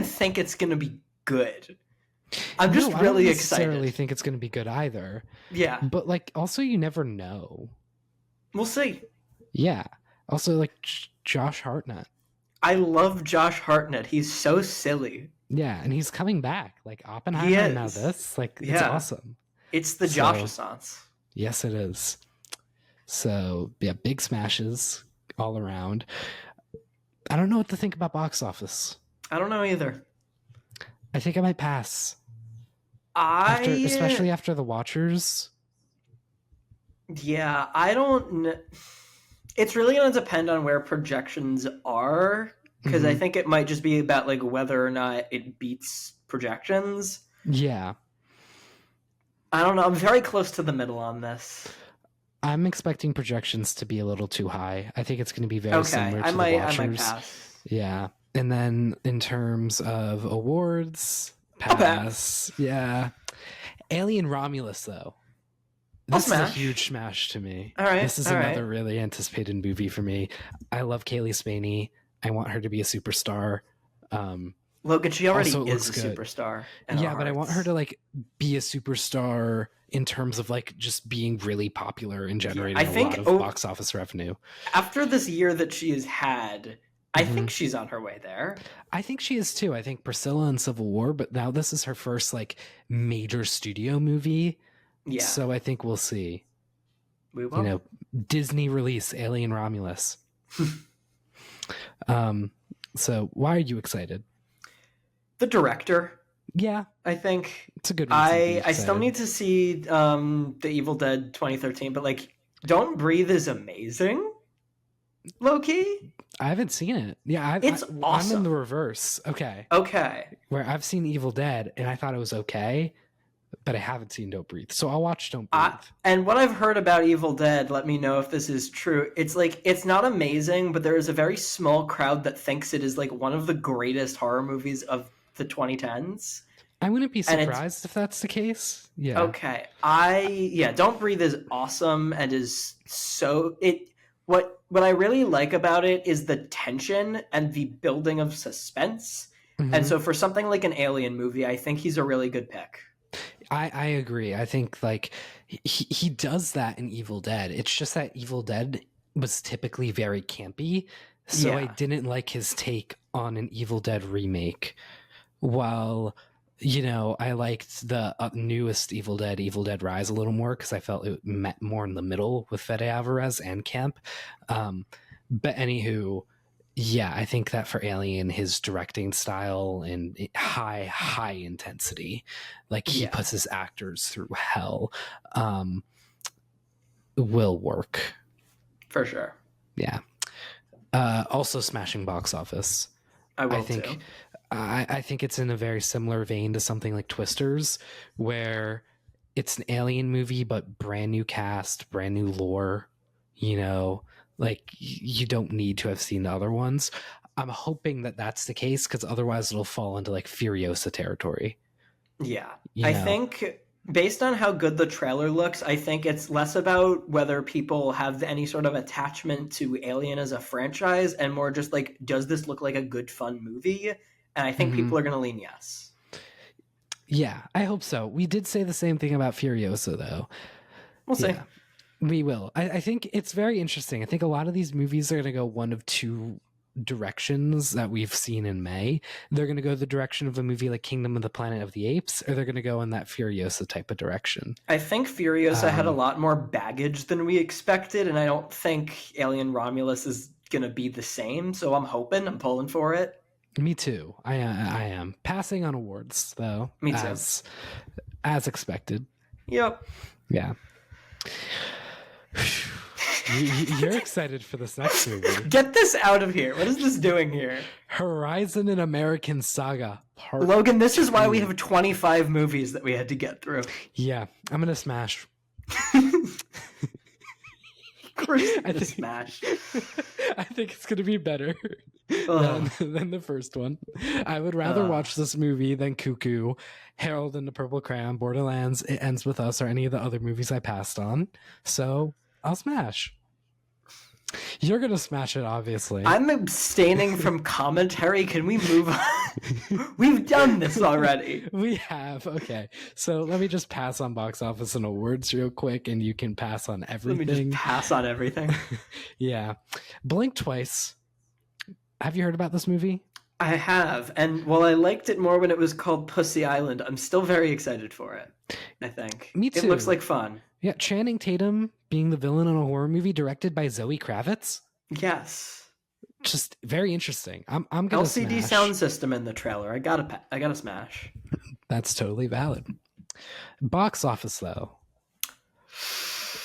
think it's going to be good. I'm just really excited. I don't necessarily think it's going to be good either. Yeah. But like also you never know. We'll see. Yeah. Also like Josh Hartnett. I love Josh Hartnett. He's so silly. Yeah, and he's coming back. Like Oppenheimer and now this. Like it's awesome. It's the Josh-a-sance. Yes, it is. So, yeah, big smashes all around. I don't know what to think about box office. I don't know either. I think I might pass. Especially after The Watchers. Yeah, I don't... It's really going to depend on where projections are, because I think it might just be about like whether or not it beats projections. Yeah. I don't know. I'm very close to the middle on this. I'm expecting projections to be a little too high. I think it's going to be very similar to The Watchers. I might pass. Yeah. And then in terms of awards, pass. Yeah. Alien Romulus, though. This is a huge smash to me. All right. This is another really anticipated movie for me. I love Kaylee Spaney. I want her to be a superstar. Logan, she already is a superstar. Yeah, but I want her to like be a superstar in terms of like just being really popular and generating a lot of box office revenue. After this year that she has had, I think she's on her way there. I think she is too. I think Priscilla and Civil War, but now this is her first like major studio movie. Yeah. So I think we'll see. We will. You know, Disney release Alien Romulus. So why are you excited? The director. Yeah, I think it's a good reason. I still need to see The Evil Dead 2013, but like Don't Breathe is amazing. Low-key? I haven't seen it. Yeah, it's awesome. I'm in the reverse. Okay. Where I've seen Evil Dead and I thought it was okay, but I haven't seen Don't Breathe. So I'll watch Don't Breathe. And what I've heard about Evil Dead, let me know if this is true. It's like, it's not amazing, but there is a very small crowd that thinks it is like one of the greatest horror movies of the 2010s. I wouldn't be And it's surprised if that's the case. Yeah. okay. Don't Breathe is awesome and is so it what I really like about it is the tension and the building of suspense. And Hmm. so for something like an Alien movie, I think he's a really good pick. I agree. I think like he does that in Evil Dead. It's just that Evil Dead was typically very campy, so I Yeah. didn't like his take on an Evil Dead remake. While I liked the newest Evil Dead Rise, a little more because I felt it met more in the middle with Fede Alvarez and Camp. But anywho, yeah, I think that for Alien, his directing style and high intensity, like he Yeah. puts his actors through hell, will work. For sure. Yeah. Also smashing box office. I will I think too. I think it's in a very similar vein to something like Twisters, where it's an alien movie but brand new cast, brand new lore. Like you don't need to have seen the other ones. I'm hoping that that's the case because otherwise it'll fall into like Furiosa territory. Yeah. You I know, think based on how good the trailer looks, I think it's less about whether people have any sort of attachment to Alien as a franchise and more just like, does this look like a good, fun movie? And I think Mhm. people are going to lean yes. Yeah, I hope so. We did say the same thing about Furiosa, though. We'll see. Yeah, we will. I think it's very interesting. I think a lot of these movies are going to go one of two directions that we've seen in May. They're going to go the direction of a movie like Kingdom of the Planet of the Apes, or they're going to go in that Furiosa type of direction. I think Furiosa had a Um, lot more baggage than we expected, and I don't think Alien Romulus is going to be the same. So I'm pulling for it. Me too. I am passing on awards though, Me too. as expected. Yep. Yeah. You're excited for this next movie. Get this out of here. What is this doing here? Horizon and American Saga Part. Logan, this is why we have 25 movies that we had to get through. Yeah, I'm gonna smash. Of course you're I gonna think- smash. I think it's gonna be better Ugh. than the first one. I would rather Ugh. watch this movie than Cuckoo, Harold and the Purple Crayon, Borderlands, It Ends With Us, or any of the other movies I passed on. So I'll smash. You're gonna smash it, obviously. I'm abstaining from commentary. Can we move on? We've done this already. We have. Okay. So let me just pass on box office and awards real quick, and you can pass on Let everything. me just pass on everything. Yeah. Blink Twice. Have you heard about this movie? I have, and while I liked it more when it was called Pussy Island, I'm still very excited for it. I think. Me It looks too. like fun. Yeah, Channing Tatum being the villain in a horror movie directed by Zoe Kravitz. Yes. Just very interesting. I'm gonna LCD smash. sound system in the trailer. I gotta smash. That's totally valid. Box office though.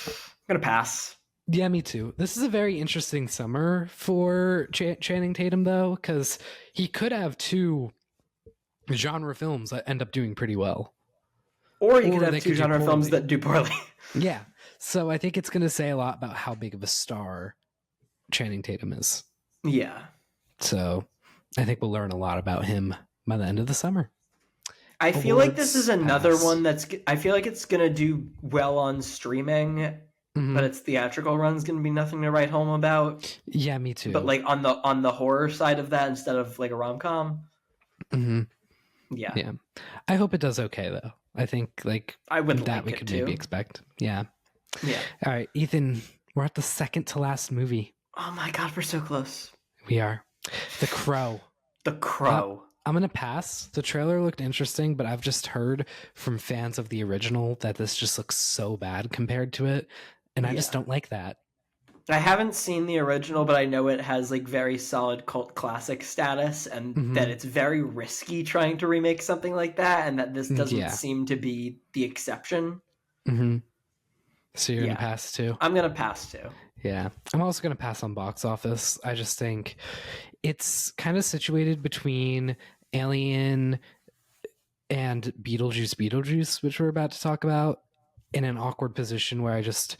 I'm gonna pass. Yeah, me too. This is a very interesting summer for Channing Tatum though, because he could have two genre films that end up doing pretty well. Or you Or could they have two could do genre films poorly. that do poorly. Yeah. So I think it's going to say a lot about how big of a star Channing Tatum is. Yeah. So I think we'll learn a lot about him by the end of the summer. I feel like this Awards is another pass. one I feel like it's gonna do well on streaming, Mhm. but its theatrical run's gonna be nothing to write home about. Yeah, me too. But like on the horror side of that instead of like a rom-com. Mhm. Yeah. Yeah. I hope it does okay though. I think like I would that like we it could too. maybe expect. Yeah. Yeah. All right, Ethan, we're at the second to last movie. Oh my god, we're so close. We are. The Crow. The Crow. I'm going to pass. The trailer looked interesting, but I've just heard from fans of the original that this just looks so bad compared to it. And I just Yeah. don't like that. I haven't seen the original, but I know it has like very solid cult classic status and Mhm. that it's very risky trying to remake something like that and that this doesn't Yeah. seem to be the exception. Mm-hmm. So you're Yeah. going to pass too? I'm going to pass too. Yeah. I'm also going to pass on box office. I just think it's kind of situated between Alien and Beetlejuice, which we're about to talk about, in an awkward position where I just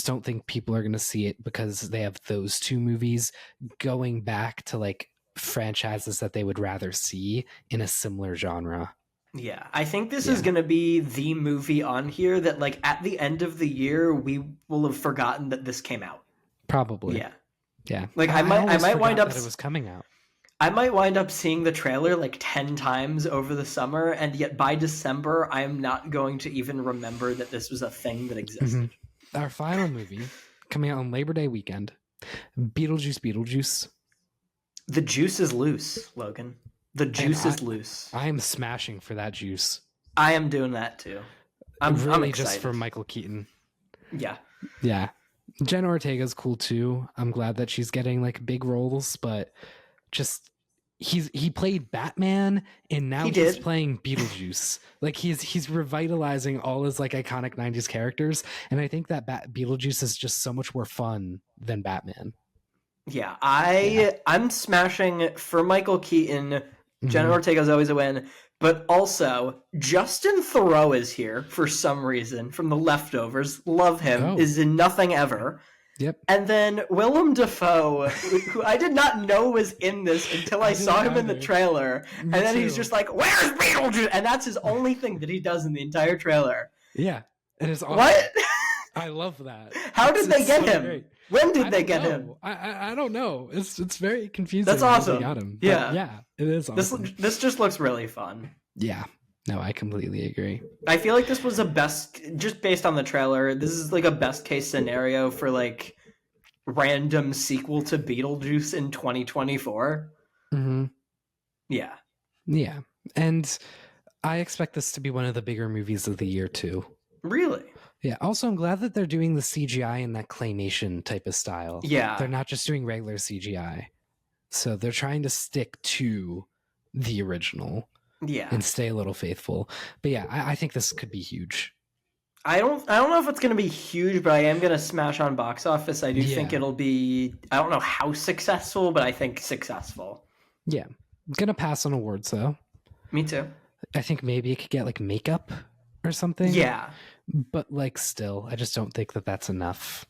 don't think people are going to see it because they have those two movies going back to like franchises that they would rather see in a similar genre. Yeah, I think this is going to be the movie on here that, like, at the end of the year, we will have forgotten that this came out. Probably. Yeah. Yeah. Like, I might wind up that it was coming out. I might wind up seeing the trailer like 10 times over the summer, and yet by December, I am not going to even remember that this was a thing that existed. Our final movie coming out on Labor Day weekend, Beetlejuice. The juice is loose, Logan. The juice is loose. I am smashing for that juice. I am doing that too. I'm excited. Just for Michael Keaton. Yeah. Yeah. Jenna Ortega's cool too. I'm glad that she's getting like big roles, but just he played Batman and now he's playing Beetlejuice. Like he's revitalizing all his like iconic 90s characters, and I think that Beetlejuice is just so much more fun than Batman. Yeah, I'm smashing for Michael Keaton. Jenna Ortega's always a win, but also Justin Theroux is here for some reason from The Leftovers. Love him. Is in Nothing Ever. Yep. And then Willem Dafoe, who I did not know was in this until I saw him in the trailer. And then he's just like, "Where's Beetlejuice?" And that's his only thing that he does in the entire trailer. Yeah. And it's awesome. What? I love that. How did they get him? Great. When did they get him? I don't know. It's very confusing. That's awesome. They got him. Yeah. Yeah, it is awesome. This just looks really fun. Yeah. No, I completely agree. I feel like this was just based on the trailer, this is like a best case scenario for like random sequel to Beetlejuice in 2024. Mm-hmm. Yeah. Yeah. And I expect this to be one of the bigger movies of the year too. Really? Yeah. Also, I'm glad that they're doing the CGI in that claymation type of style. Yeah. They're not just doing regular CGI. So they're trying to stick to the original. Yeah. And stay a little faithful. But yeah, I think this could be huge. I don't know if it's going to be huge, but I am going to smash on box office. I do think it'll be, I don't know how successful, but I think successful. Yeah. I'm going to pass on awards though. Me too. I think maybe it could get like makeup or something. Yeah. But like still, I just don't think that that's enough.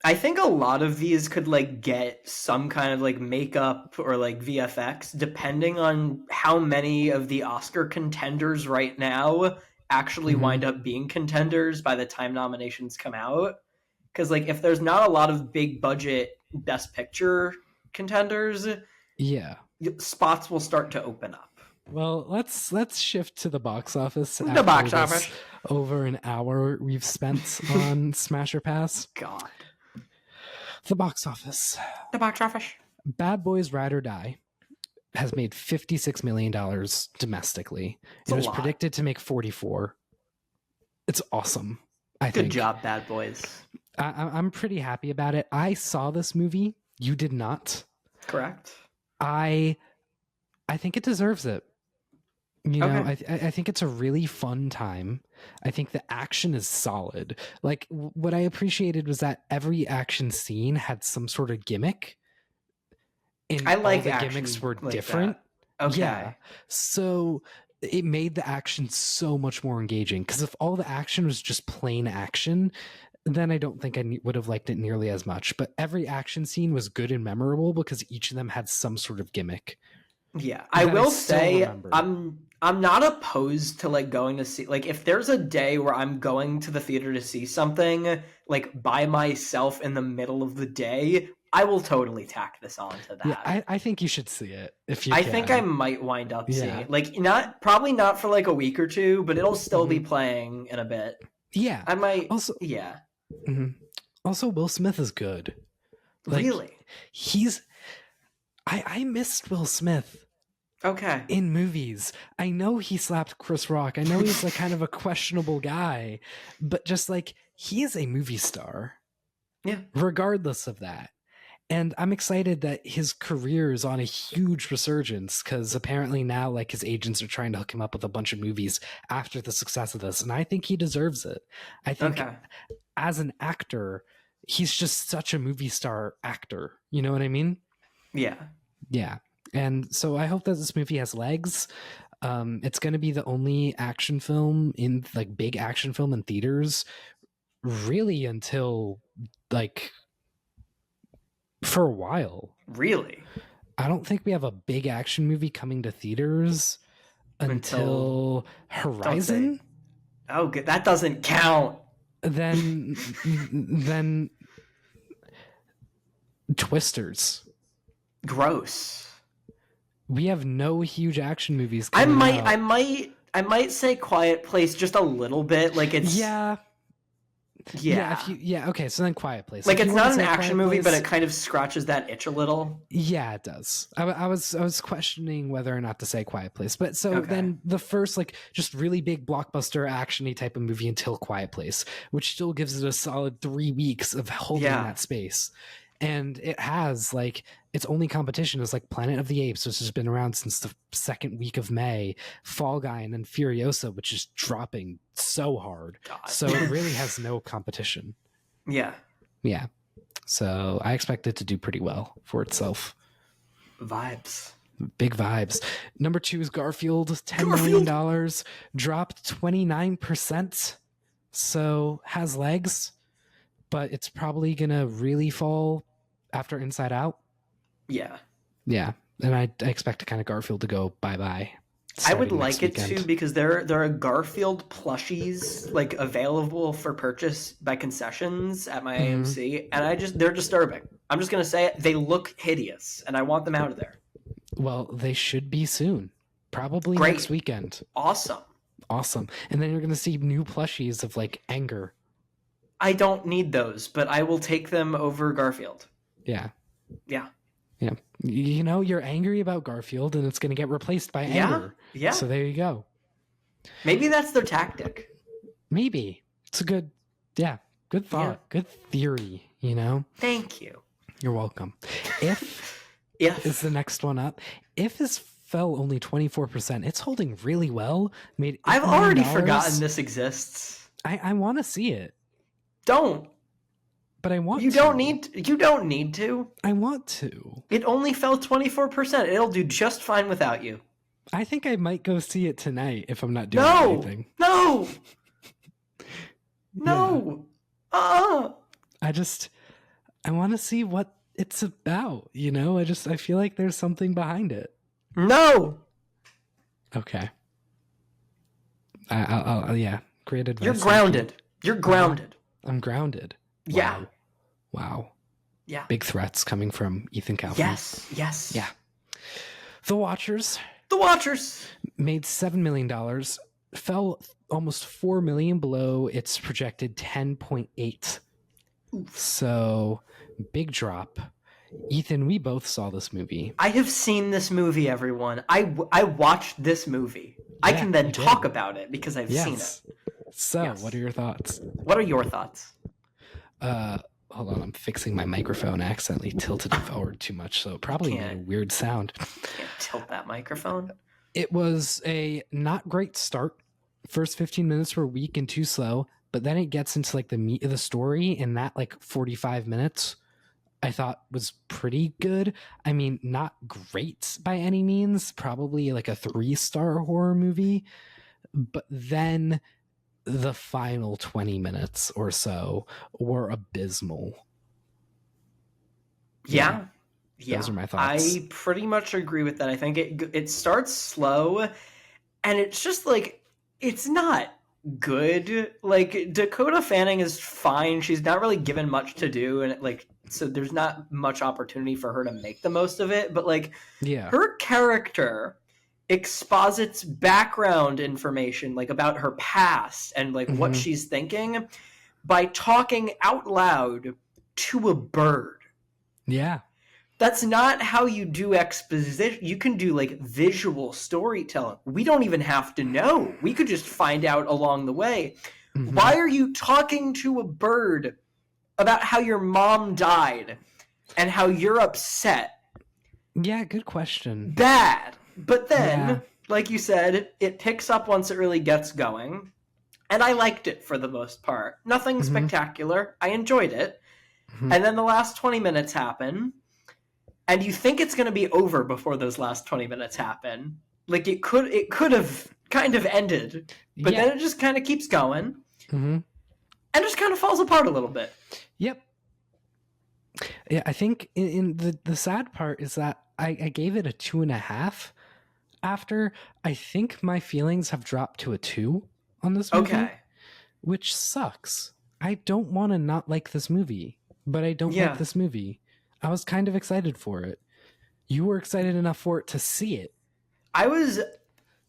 I think a lot of these could like get some kind of like makeup or like VFX, depending on how many of the Oscar contenders right now actually wind up being contenders by the time nominations come out. Because like if there's not a lot of big budget Best Picture contenders, spots will start to open up. Well, let's shift to the box office. The box office. Over an hour we've spent on Smash or Pass. God. The box office. The box office. Bad Boys Ride or Die has made $56 million domestically. It was predicted to make 44. It's awesome. I think. Good job, Bad Boys. I'm pretty happy about it. I saw this movie. You did not. Correct. I think it deserves it. You know, I think it's a really fun time. I think the action is solid. Like what I appreciated was that every action scene had some sort of gimmick. And I like all the gimmicks were like different. That. Okay. Yeah. So it made the action so much more engaging. Because if all the action was just plain action, then I don't think I would have liked it nearly as much. But every action scene was good and memorable because each of them had some sort of gimmick. Yeah, I will say I'm not opposed to like going to see, like if there's a day where I'm going to the theater to see something like by myself in the middle of the day, I will totally tack this on to that. Yeah, I think you should see it if you I can. think I might wind up seeing it. Like probably not for like a week or two, but it'll still be playing in a bit. Yeah. I might also Also, Will Smith is good. Like, really? I missed Will Smith. Okay. In movies. I know he slapped Chris Rock. I know he's like kind of a questionable guy, but just like he is a movie star. Yeah. Regardless of that. And I'm excited that his career is on a huge resurgence because apparently now like his agents are trying to hook him up with a bunch of movies after the success of this. And I think he deserves it. I think as an actor, he's just such a movie star actor. You know what I mean? Yeah. Yeah. And so I hope that this movie has legs. It's going to be the only action film in like big action film in theaters really until like for a while. Really? I don't think we have a big action movie coming to theaters until Horizon. Oh, good. That doesn't count. Then Twisters. Gross. We have no huge action movies I coming out. I might say Quiet Place just a little bit. Like it's Yeah. Okay, so then Quiet Place. Like it's not an action movie, but it kind of scratches that itch a little. Yeah, it does. I was questioning whether or not to say Quiet Place, but then the first like just really big blockbuster actiony type of movie until Quiet Place, which still gives it a solid 3 weeks of holding that space. And it has like its only competition is like Planet of the Apes, which has been around since the second week of May, Fall Guy, and then Furiosa, which is dropping so hard. God. So it really has no competition. Yeah. So I expect it to do pretty well for itself. Vibes. Big vibes. Number 2 is Garfield. $10 million, dropped 29%. So has legs, but it's probably gonna really fall after Inside Out. Yeah, and I expect kind of Garfield to go bye-bye. I would like it too, because there are Garfield plushies like available for purchase by concessions at my AMC, and they're disturbing. I'm just gonna say it. They look hideous, and I want them out of there. Well, they should be soon, probably next weekend. Awesome. And then you're gonna see new plushies of like Anger. I don't need those, but I will take them over Garfield. Yeah. You know, you're angry about Garfield, and it's going to get replaced by Anger. Yeah. So there you go. Maybe that's their tactic. Maybe. It's a good thought. Yeah. Good theory, you know? Thank you. You're welcome. If is the next one up. If is fell only 24%. It's holding really well. I've already forgotten this exists. I want to see it. Don't. But I want you don't need to. I want to. It only fell 24%. It'll do just fine without you. I think I might go see it tonight if I'm not doing anything. No. I want to see what it's about, you know? I feel like there's something behind it. No. Okay. I'll great advice. You're grounded. You're grounded. I'm grounded. Wow. Yeah. Big threats coming from Ethan Kaufman. Yes. Yeah. The Watchers made $7 million, fell almost $4 million below its projected 10.8. So big drop. Ethan, we both saw this movie. I have seen this movie, everyone. I watched this movie. I can then talk about it because I've seen it. So, what are your thoughts? What are your thoughts? Hold on, I'm fixing my microphone. I accidentally tilted it forward too much, so it probably made a weird sound. Can't tilt that microphone. It was a not great start. First 15 minutes were weak and too slow, but then it gets into like the meat of the story, and that like 45 minutes I thought was pretty good. I mean, not great by any means, probably like a 3-star horror movie, but then the final 20 minutes or so were abysmal. Yeah. Those are my thoughts. I pretty much agree with that. I think it starts slow, and it's just like, it's not good. Like, Dakota Fanning is fine. She's not really given much to do, and so there's not much opportunity for her to make the most of it. But her character exposits background information about her past and what she's thinking by talking out loud to a bird. Yeah. That's not how you do exposition. You can do visual storytelling. We don't even have to know. We could just find out along the way. Mm-hmm. Why are you talking to a bird about how your mom died and how you're upset? Yeah, good question. Bad. But then, like you said, it picks up once it really gets going. And I liked it for the most part. Nothing spectacular. I enjoyed it. Mm-hmm. And then the last 20 minutes happen. And you think it's going to be over before those last 20 minutes happen. It could have kind of ended. But then it just kind of keeps going. Mm-hmm. And just kind of falls apart a little bit. Yep. Yeah, I think in the sad part is that I gave it a 2.5. after, I think my feelings have dropped to a 2 on this movie, Okay. which sucks. I don't want to not like this movie, but I don't like this movie. I was kind of excited for it. You were excited enough for it to see it. I was,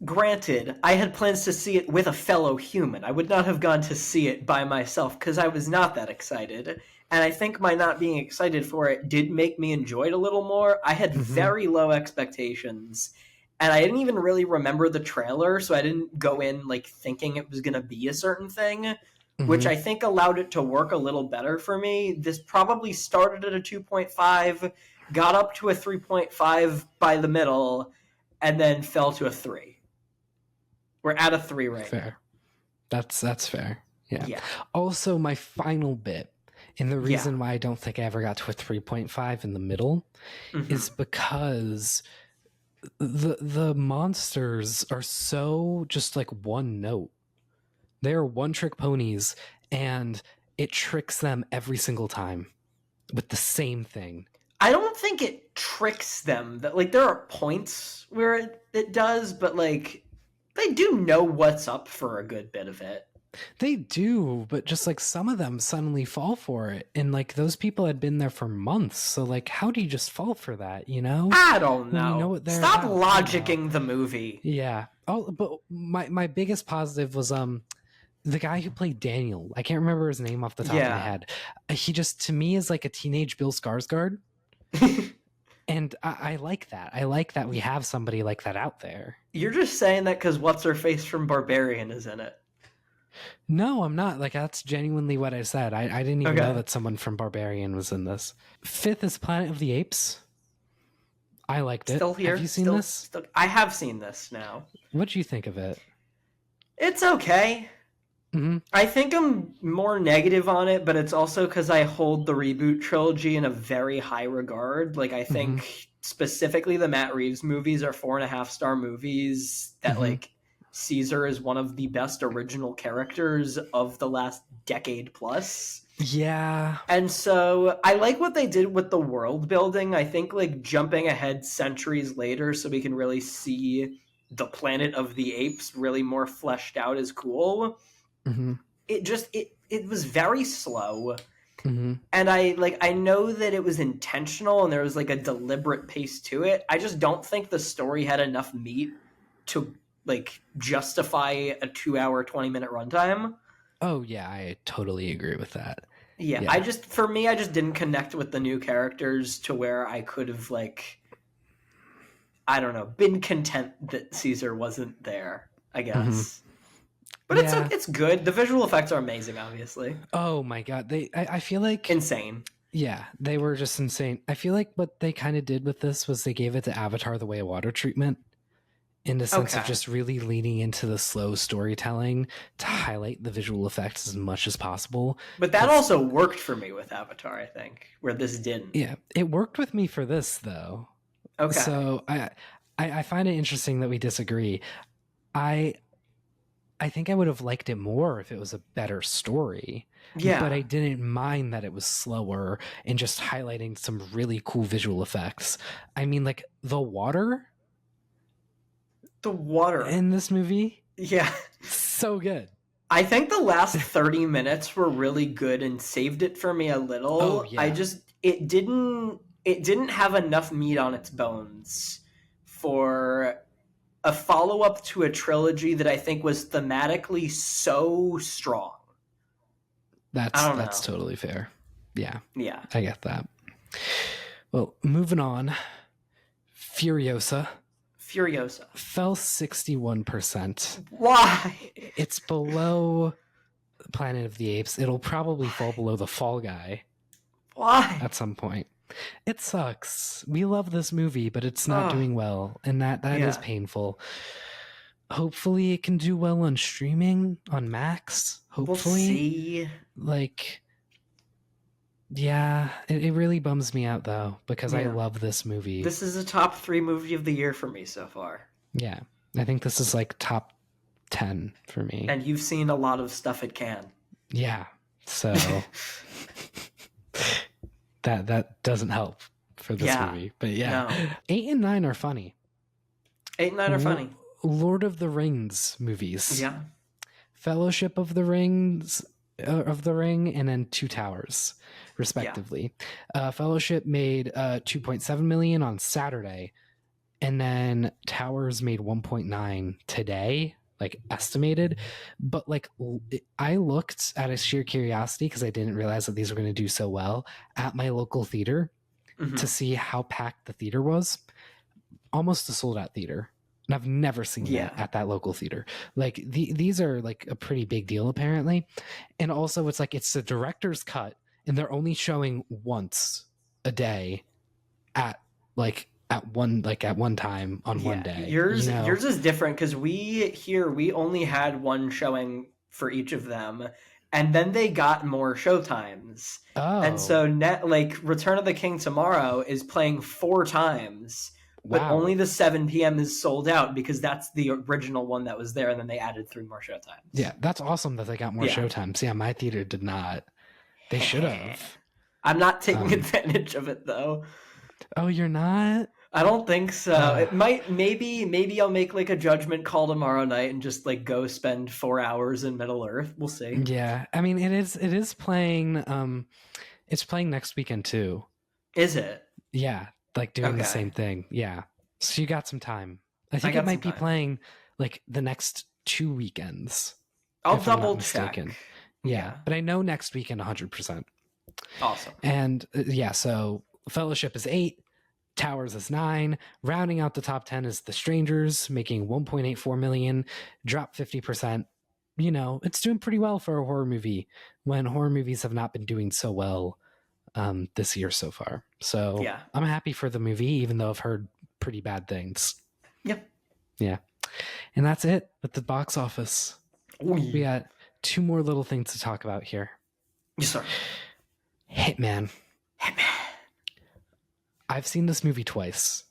granted, I had plans to see it with a fellow human. I would not have gone to see it by myself because I was not that excited. And I think my not being excited for it did make me enjoy it a little more. I had very low expectations, and I didn't even really remember the trailer, so I didn't go in like thinking it was going to be a certain thing, which I think allowed it to work a little better for me. This probably started at a 2.5, got up to a 3.5 by the middle, and then fell to a 3. We're at a 3 right now. That's fair. Yeah. Yeah. Also, my final bit, and the reason why I don't think I ever got to a 3.5 in the middle is because the monsters are so just like one note. They're one-trick ponies, and it tricks them every single time with the same thing. I don't think it tricks them. That like there are points where it does, but like they do know what's up for a good bit of it. They do, but just like some of them suddenly fall for it, and like those people had been there for months. So like, how do you just fall for that? You know? I don't know. You know what they're Stop about, logicking the movie. Yeah. Oh, but my biggest positive was the guy who played Daniel. I can't remember his name off the top of my head. He just to me is like a teenage Bill Skarsgård. And I like that. I like that we have somebody like that out there. You're just saying that because what's her face from Barbarian is in it. No, I'm not. Like that's genuinely what I said. I didn't even know that someone from Barbarian was in this. 5th is Planet of the Apes. I liked it. Still here. Have you seen this? I have seen this now. What do you think of it? It's okay. I think I'm more negative on it, but it's also because I hold the reboot trilogy in a very high regard. Like, I think specifically the Matt Reeves movies are 4.5-star movies that, like, Caesar is one of the best original characters of the last decade plus. Yeah. And so I like what they did with the world building. I think, like, jumping ahead centuries later so we can really see the Planet of the Apes really more fleshed out is cool. It was very slow, and I know that it was intentional and there was like a deliberate pace to it. I just don't think the story had enough meat to like justify a 2-hour 20-minute runtime. Oh yeah, I totally agree with that. Yeah, I just didn't connect with the new characters to where I could have like, I don't know, been content that Caesar wasn't there, I guess. But it's good. The visual effects are amazing, obviously. Oh my god, I feel like insane. Yeah, they were just insane. I feel like what they kind of did with this was they gave it to Avatar: The Way of Water treatment, in the sense of just really leaning into the slow storytelling to highlight the visual effects as much as possible. But that also worked for me with Avatar, I think, where this didn't. Yeah, it worked with me for this though. Okay, so I find it interesting that we disagree. I think I would have liked it more if it was a better story. Yeah. But I didn't mind that it was slower and just highlighting some really cool visual effects. I mean, like the water in this movie. Yeah. So good. I think the last 30 minutes were really good and saved it for me a little. Oh, yeah. It didn't have enough meat on its bones for a follow-up to a trilogy that I think was thematically so strong. That's totally fair. Yeah. Yeah. I get that. Well, moving on. Furiosa fell 61%. Why? It's below Planet of the Apes. It'll probably fall below The Fall Guy. Why? At some point. It sucks. We love this movie, but it's not doing well, and that is painful. Hopefully it can do well on streaming on Max. Hopefully. We'll see. Like, yeah, it really bums me out though, because I love this movie. This is a top 3 movie of the year for me so far. Yeah, I think this is like top 10 for me. And you've seen a lot of stuff it can. Yeah, so that doesn't help for this movie. But 8 and 9 are funny. 8 and 9 are funny. Lord of the Rings movies. Yeah. Fellowship of the Ring, and then Two Towers, respectively. Fellowship made 2.7 million on Saturday, and then Towers made 1.9 today, like estimated. But like I looked at a sheer curiosity, because I didn't realize that these were going to do so well, at my local theater to see how packed the theater was. Almost a sold out theater. And I've never seen that at that local theater. Like these are like a pretty big deal apparently. And also it's like it's the director's cut, and they're only showing once a day at one time on one day. Yours is different, because we only had one showing for each of them, and then they got more showtimes. Oh. And so Return of the King tomorrow is playing 4 times. But only the 7 p.m. is sold out, because that's the original one that was there, and then they added 3 more showtimes. Yeah, that's awesome that they got more showtimes. Yeah, my theater did not. They should have. I'm not taking advantage of it, though. Oh, you're not? I don't think so. It might, maybe I'll make like a judgment call tomorrow night and just like go spend 4 hours in Middle Earth. We'll see. Yeah, I mean, it is playing. It's playing next weekend too. Is it? Yeah. Like doing the same thing. Yeah. So you got some time. I think it might be playing like the next 2 weekends. I'll double check. Yeah. But I know next weekend 100%. Awesome. And so Fellowship is 8, Towers is 9. Rounding out the top 10 is The Strangers, making 1.84 million, dropped 50%. You know, it's doing pretty well for a horror movie when horror movies have not been doing so well this year so far. So I'm happy for the movie, even though I've heard pretty bad things. Yep. Yeah. And that's it with the box office. We got 2 more little things to talk about here. Yes, sir. Hitman. I've seen this movie twice.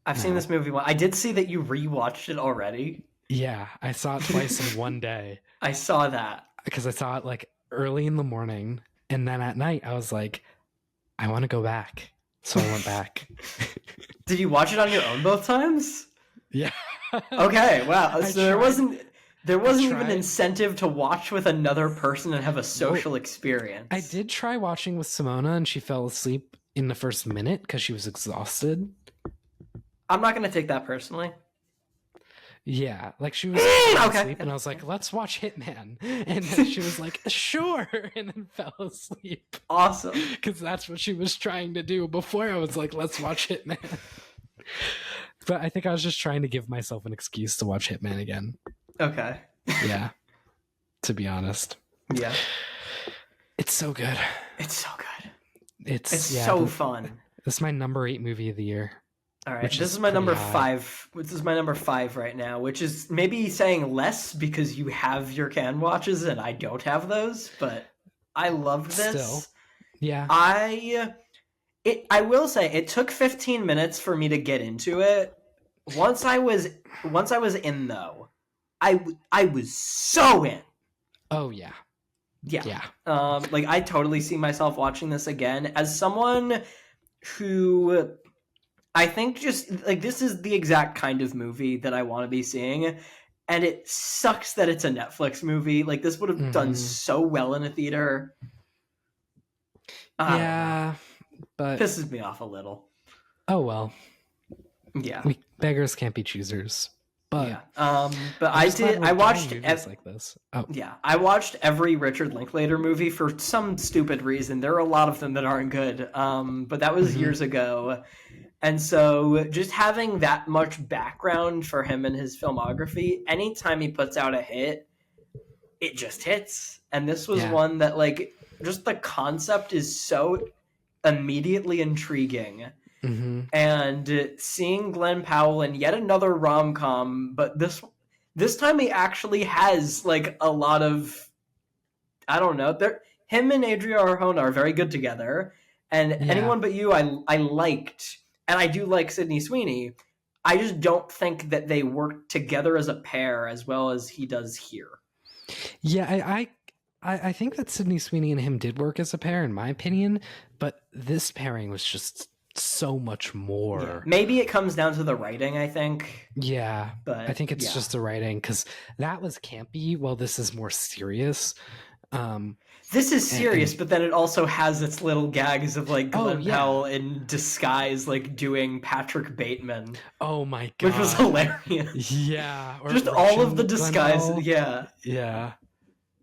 I've seen this movie once. I did see that you rewatched it already. Yeah, I saw it twice in one day. I saw that. Because I saw it like early in the morning, and then at night I was like, I want to go back. So I went back. Did you watch it on your own both times? Yeah. Okay, wow. So there wasn't even incentive to watch with another person and have a social experience. I did try watching with Simona, and she fell asleep in the first minute because she was exhausted. I'm not going to take that personally. Yeah, like she was asleep, and I was like, let's watch Hitman. And then she was like, sure, and then fell asleep. Awesome. Because that's what she was trying to do before I was like, let's watch Hitman. But I think I was just trying to give myself an excuse to watch Hitman again. Okay. Yeah, to be honest. Yeah. It's so good. It's so good. It's so fun. This is my number 8 movie of the year. All right, this is my number 5. This is my number 5 right now, which is maybe saying less because you have your can watches and I don't have those, but I loved this. Still. Yeah. I will say it took 15 minutes for me to get into it. Once I was in though, I was so in. Oh yeah. Yeah. Like I totally see myself watching this again as someone who I think just like this is the exact kind of movie that I want to be seeing, and it sucks that it's a Netflix movie. Like this would have done so well in a theater. Yeah, but pisses me off a little. Oh well. Yeah, beggars can't be choosers. But yeah. But I watched like this. Oh yeah, I watched every Richard Linklater movie for some stupid reason. There are a lot of them that aren't good. But that was years ago. And so just having that much background for him and his filmography, anytime he puts out a hit, it just hits. And this was one that, like, just the concept is so immediately intriguing. Mm-hmm. And seeing Glen Powell in yet another rom-com, but this time he actually has, like, a lot of, I don't know, him and Adria Arjona are very good together. And Anyone But You I liked. And I do like Sydney Sweeney. I just don't think that they work together as a pair as well as he does here. Yeah, I think that Sydney Sweeney and him did work as a pair, in my opinion. But this pairing was just so much more. Yeah. Maybe it comes down to the writing, I think. Yeah, but I think it's just the writing, because that was campy while this is more serious. This is serious, but then it also has its little gags of like Glen Powell in disguise, like doing Patrick Bateman. Oh my god, which was hilarious. Yeah, or just Russian all of the disguises. Yeah,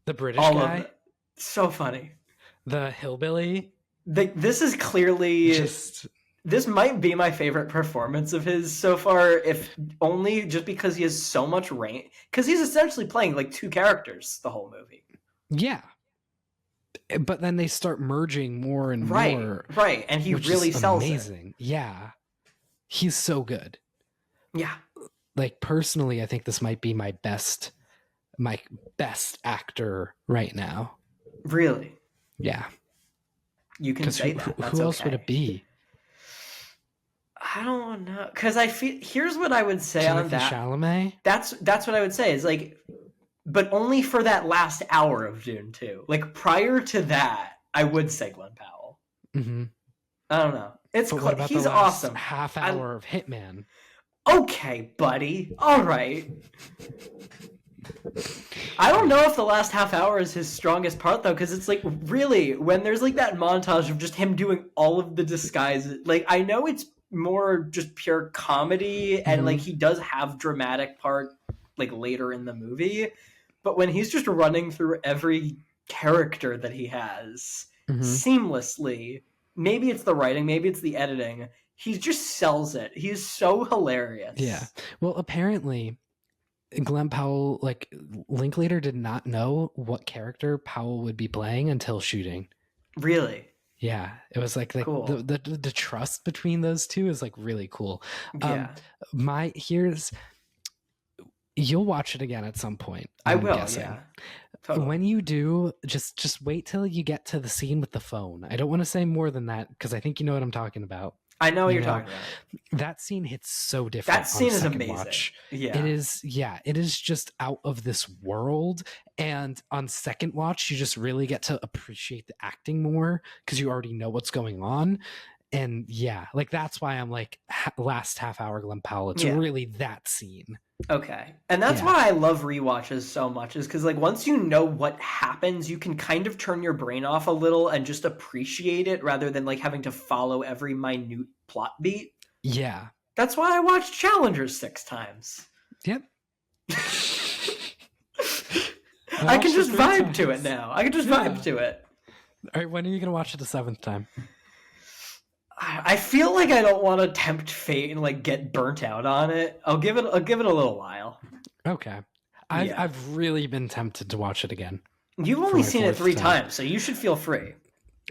the British all guy, of it. So funny. The hillbilly. This is clearly This might be my favorite performance of his so far, if only just because he has so much range. Because he's essentially playing like two characters the whole movie. Yeah. But then they start merging more and more. Right, and he really sells amazing. It. Yeah. He's so good. Yeah. Like, personally, I think this might be my best actor right now. Really? Yeah. You can say that. Who else would it be? I don't know. Because I feel... Here's what I would say Timothy on that. Chalamet? That's what I would say. Is like... But only for that last hour of Dune 2. Like, prior to that, I would say Glen Powell. Mm-hmm. I don't know. He's awesome. Half hour of Hitman. Okay, buddy. All right. I don't know if the last half hour is his strongest part, though, because it's like, really, when there's like that montage of just him doing all of the disguises, like, I know it's more just pure comedy, and like he does have dramatic part like later in the movie. But when he's just running through every character that he has seamlessly, maybe it's the writing, maybe it's the editing, he just sells it. He's so hilarious. Yeah. Well, apparently, Glen Powell, like, Linklater did not know what character Powell would be playing until shooting. Really? Yeah. It was like cool. the trust between those two is like really cool. Yeah. You'll watch it again at some point. I will, guessing. Yeah. Totally. When you do, just wait till you get to the scene with the phone. I don't want to say more than that, because I think you know what I'm talking about. I know what you're talking about. That scene hits so different. That scene is amazing. Watch. Yeah. It is. Yeah, it is just out of this world. And on second watch, you just really get to appreciate the acting more, because you already know what's going on. And yeah, like, that's why I'm like, last half hour Glen Powell. It's really that scene. Okay. And that's why I love rewatches so much, is because like once you know what happens, you can kind of turn your brain off a little and just appreciate it, rather than like having to follow every minute plot beat. Yeah. That's why I watched Challengers 6 times. Yep. I can just vibe to it now. I can just vibe to it. All right, when are you going to watch it the 7th time? I feel like I don't want to tempt fate and like get burnt out on it. I'll give it a little while. Okay. I've really been tempted to watch it again. You've only seen it 3 times, so you should feel free.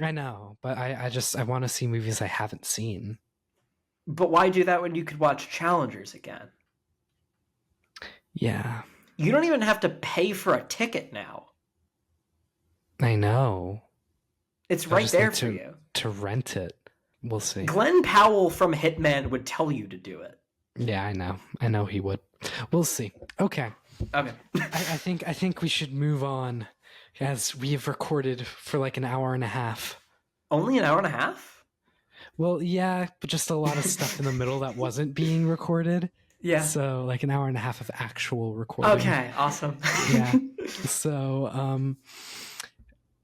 I know, but I want to see movies I haven't seen. But why do that when you could watch Challengers again? Yeah. You don't even have to pay for a ticket now. I know. It's right there for you. To rent it. We'll see. Glen Powell from Hitman would tell you to do it. Yeah, I know. I know he would. We'll see. Okay. I think we should move on, as we've recorded for like an hour and a half. Only an hour and a half? Well, yeah, but just a lot of stuff in the middle that wasn't being recorded. Yeah. So like an hour and a half of actual recording. Okay, awesome. Yeah. So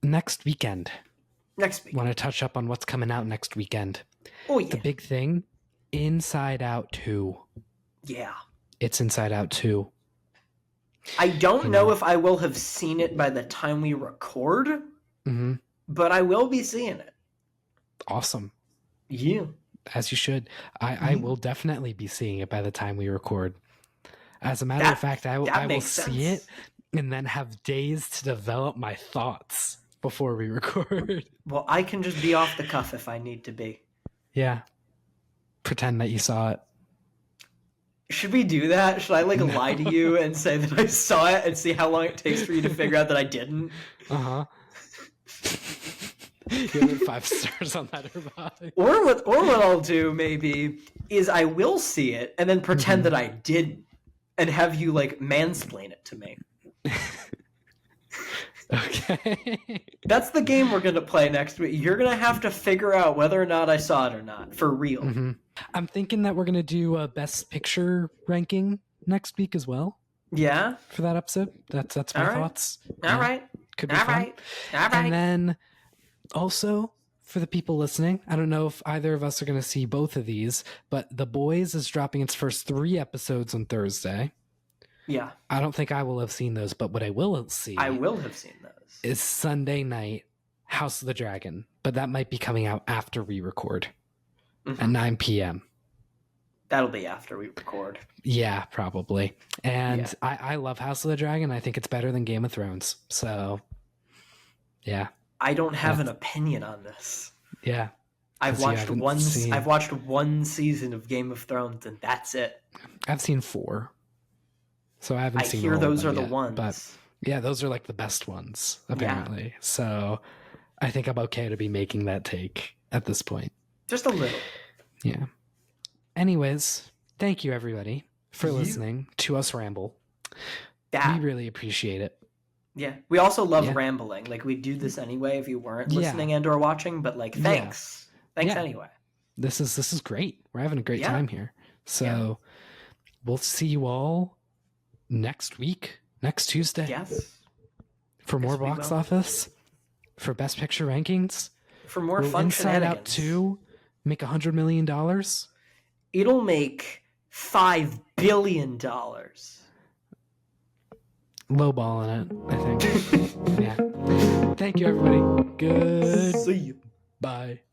next weekend. Want to touch up on what's coming out next weekend. Oh, yeah. The big thing, Inside Out 2. Yeah. It's Inside Out 2. I don't know if I will have seen it by the time we record, but I will be seeing it. Awesome. Yeah. As you should. I will definitely be seeing it by the time we record. As a matter of fact, I will see it and then have days to develop my thoughts before we record. Well, I can just be off the cuff if I need to be. Yeah. Pretend that you saw it. Should we do that? Should I lie to you and say that I saw it and see how long it takes for you to figure out that I didn't? Uh-huh. You give it 5 stars on that or what I'll do maybe is I will see it and then pretend that I didn't and have you mansplain it to me. Okay. That's the game we're going to play next week. You're going to have to figure out whether or not I saw it or not, for real. Mm-hmm. I'm thinking that we're going to do a Best Picture ranking next week as well. Yeah? For that episode. That's my thoughts. All right. Could be All fun. right. All right. And then also, for the people listening, I don't know if either of us are going to see both of these, but The Boys is dropping its first 3 episodes on Thursday. Yeah. I don't think I will have seen those, but what I will see... I will have seen those. ...is Sunday night, House of the Dragon. But that might be coming out after we record. At 9 p.m. That'll be after we record. Yeah, probably. And I love House of the Dragon. I think it's better than Game of Thrones. So, yeah. I don't have an opinion on this. Yeah. I've watched one season of Game of Thrones, and that's it. I've seen 4. So I haven't seen I hear those are the yet, ones. But yeah, those are like the best ones, apparently. Yeah. So I think I'm okay to be making that take at this point. Just a little. Yeah. Anyways, thank you everybody for listening to us ramble. We really appreciate it. Yeah. We also love rambling. Like, we do this anyway if you weren't listening and or watching, but like, thanks. Thanks anyway. This is great. We're having a great time here. So we'll see you all next week, next Tuesday. Yes. For more box office, for Best Picture rankings, for more fun Inside Out 2 make $100 million. It'll make $5 billion. Lowballing it, I think. Yeah. Thank you, everybody. Good. See you. Bye.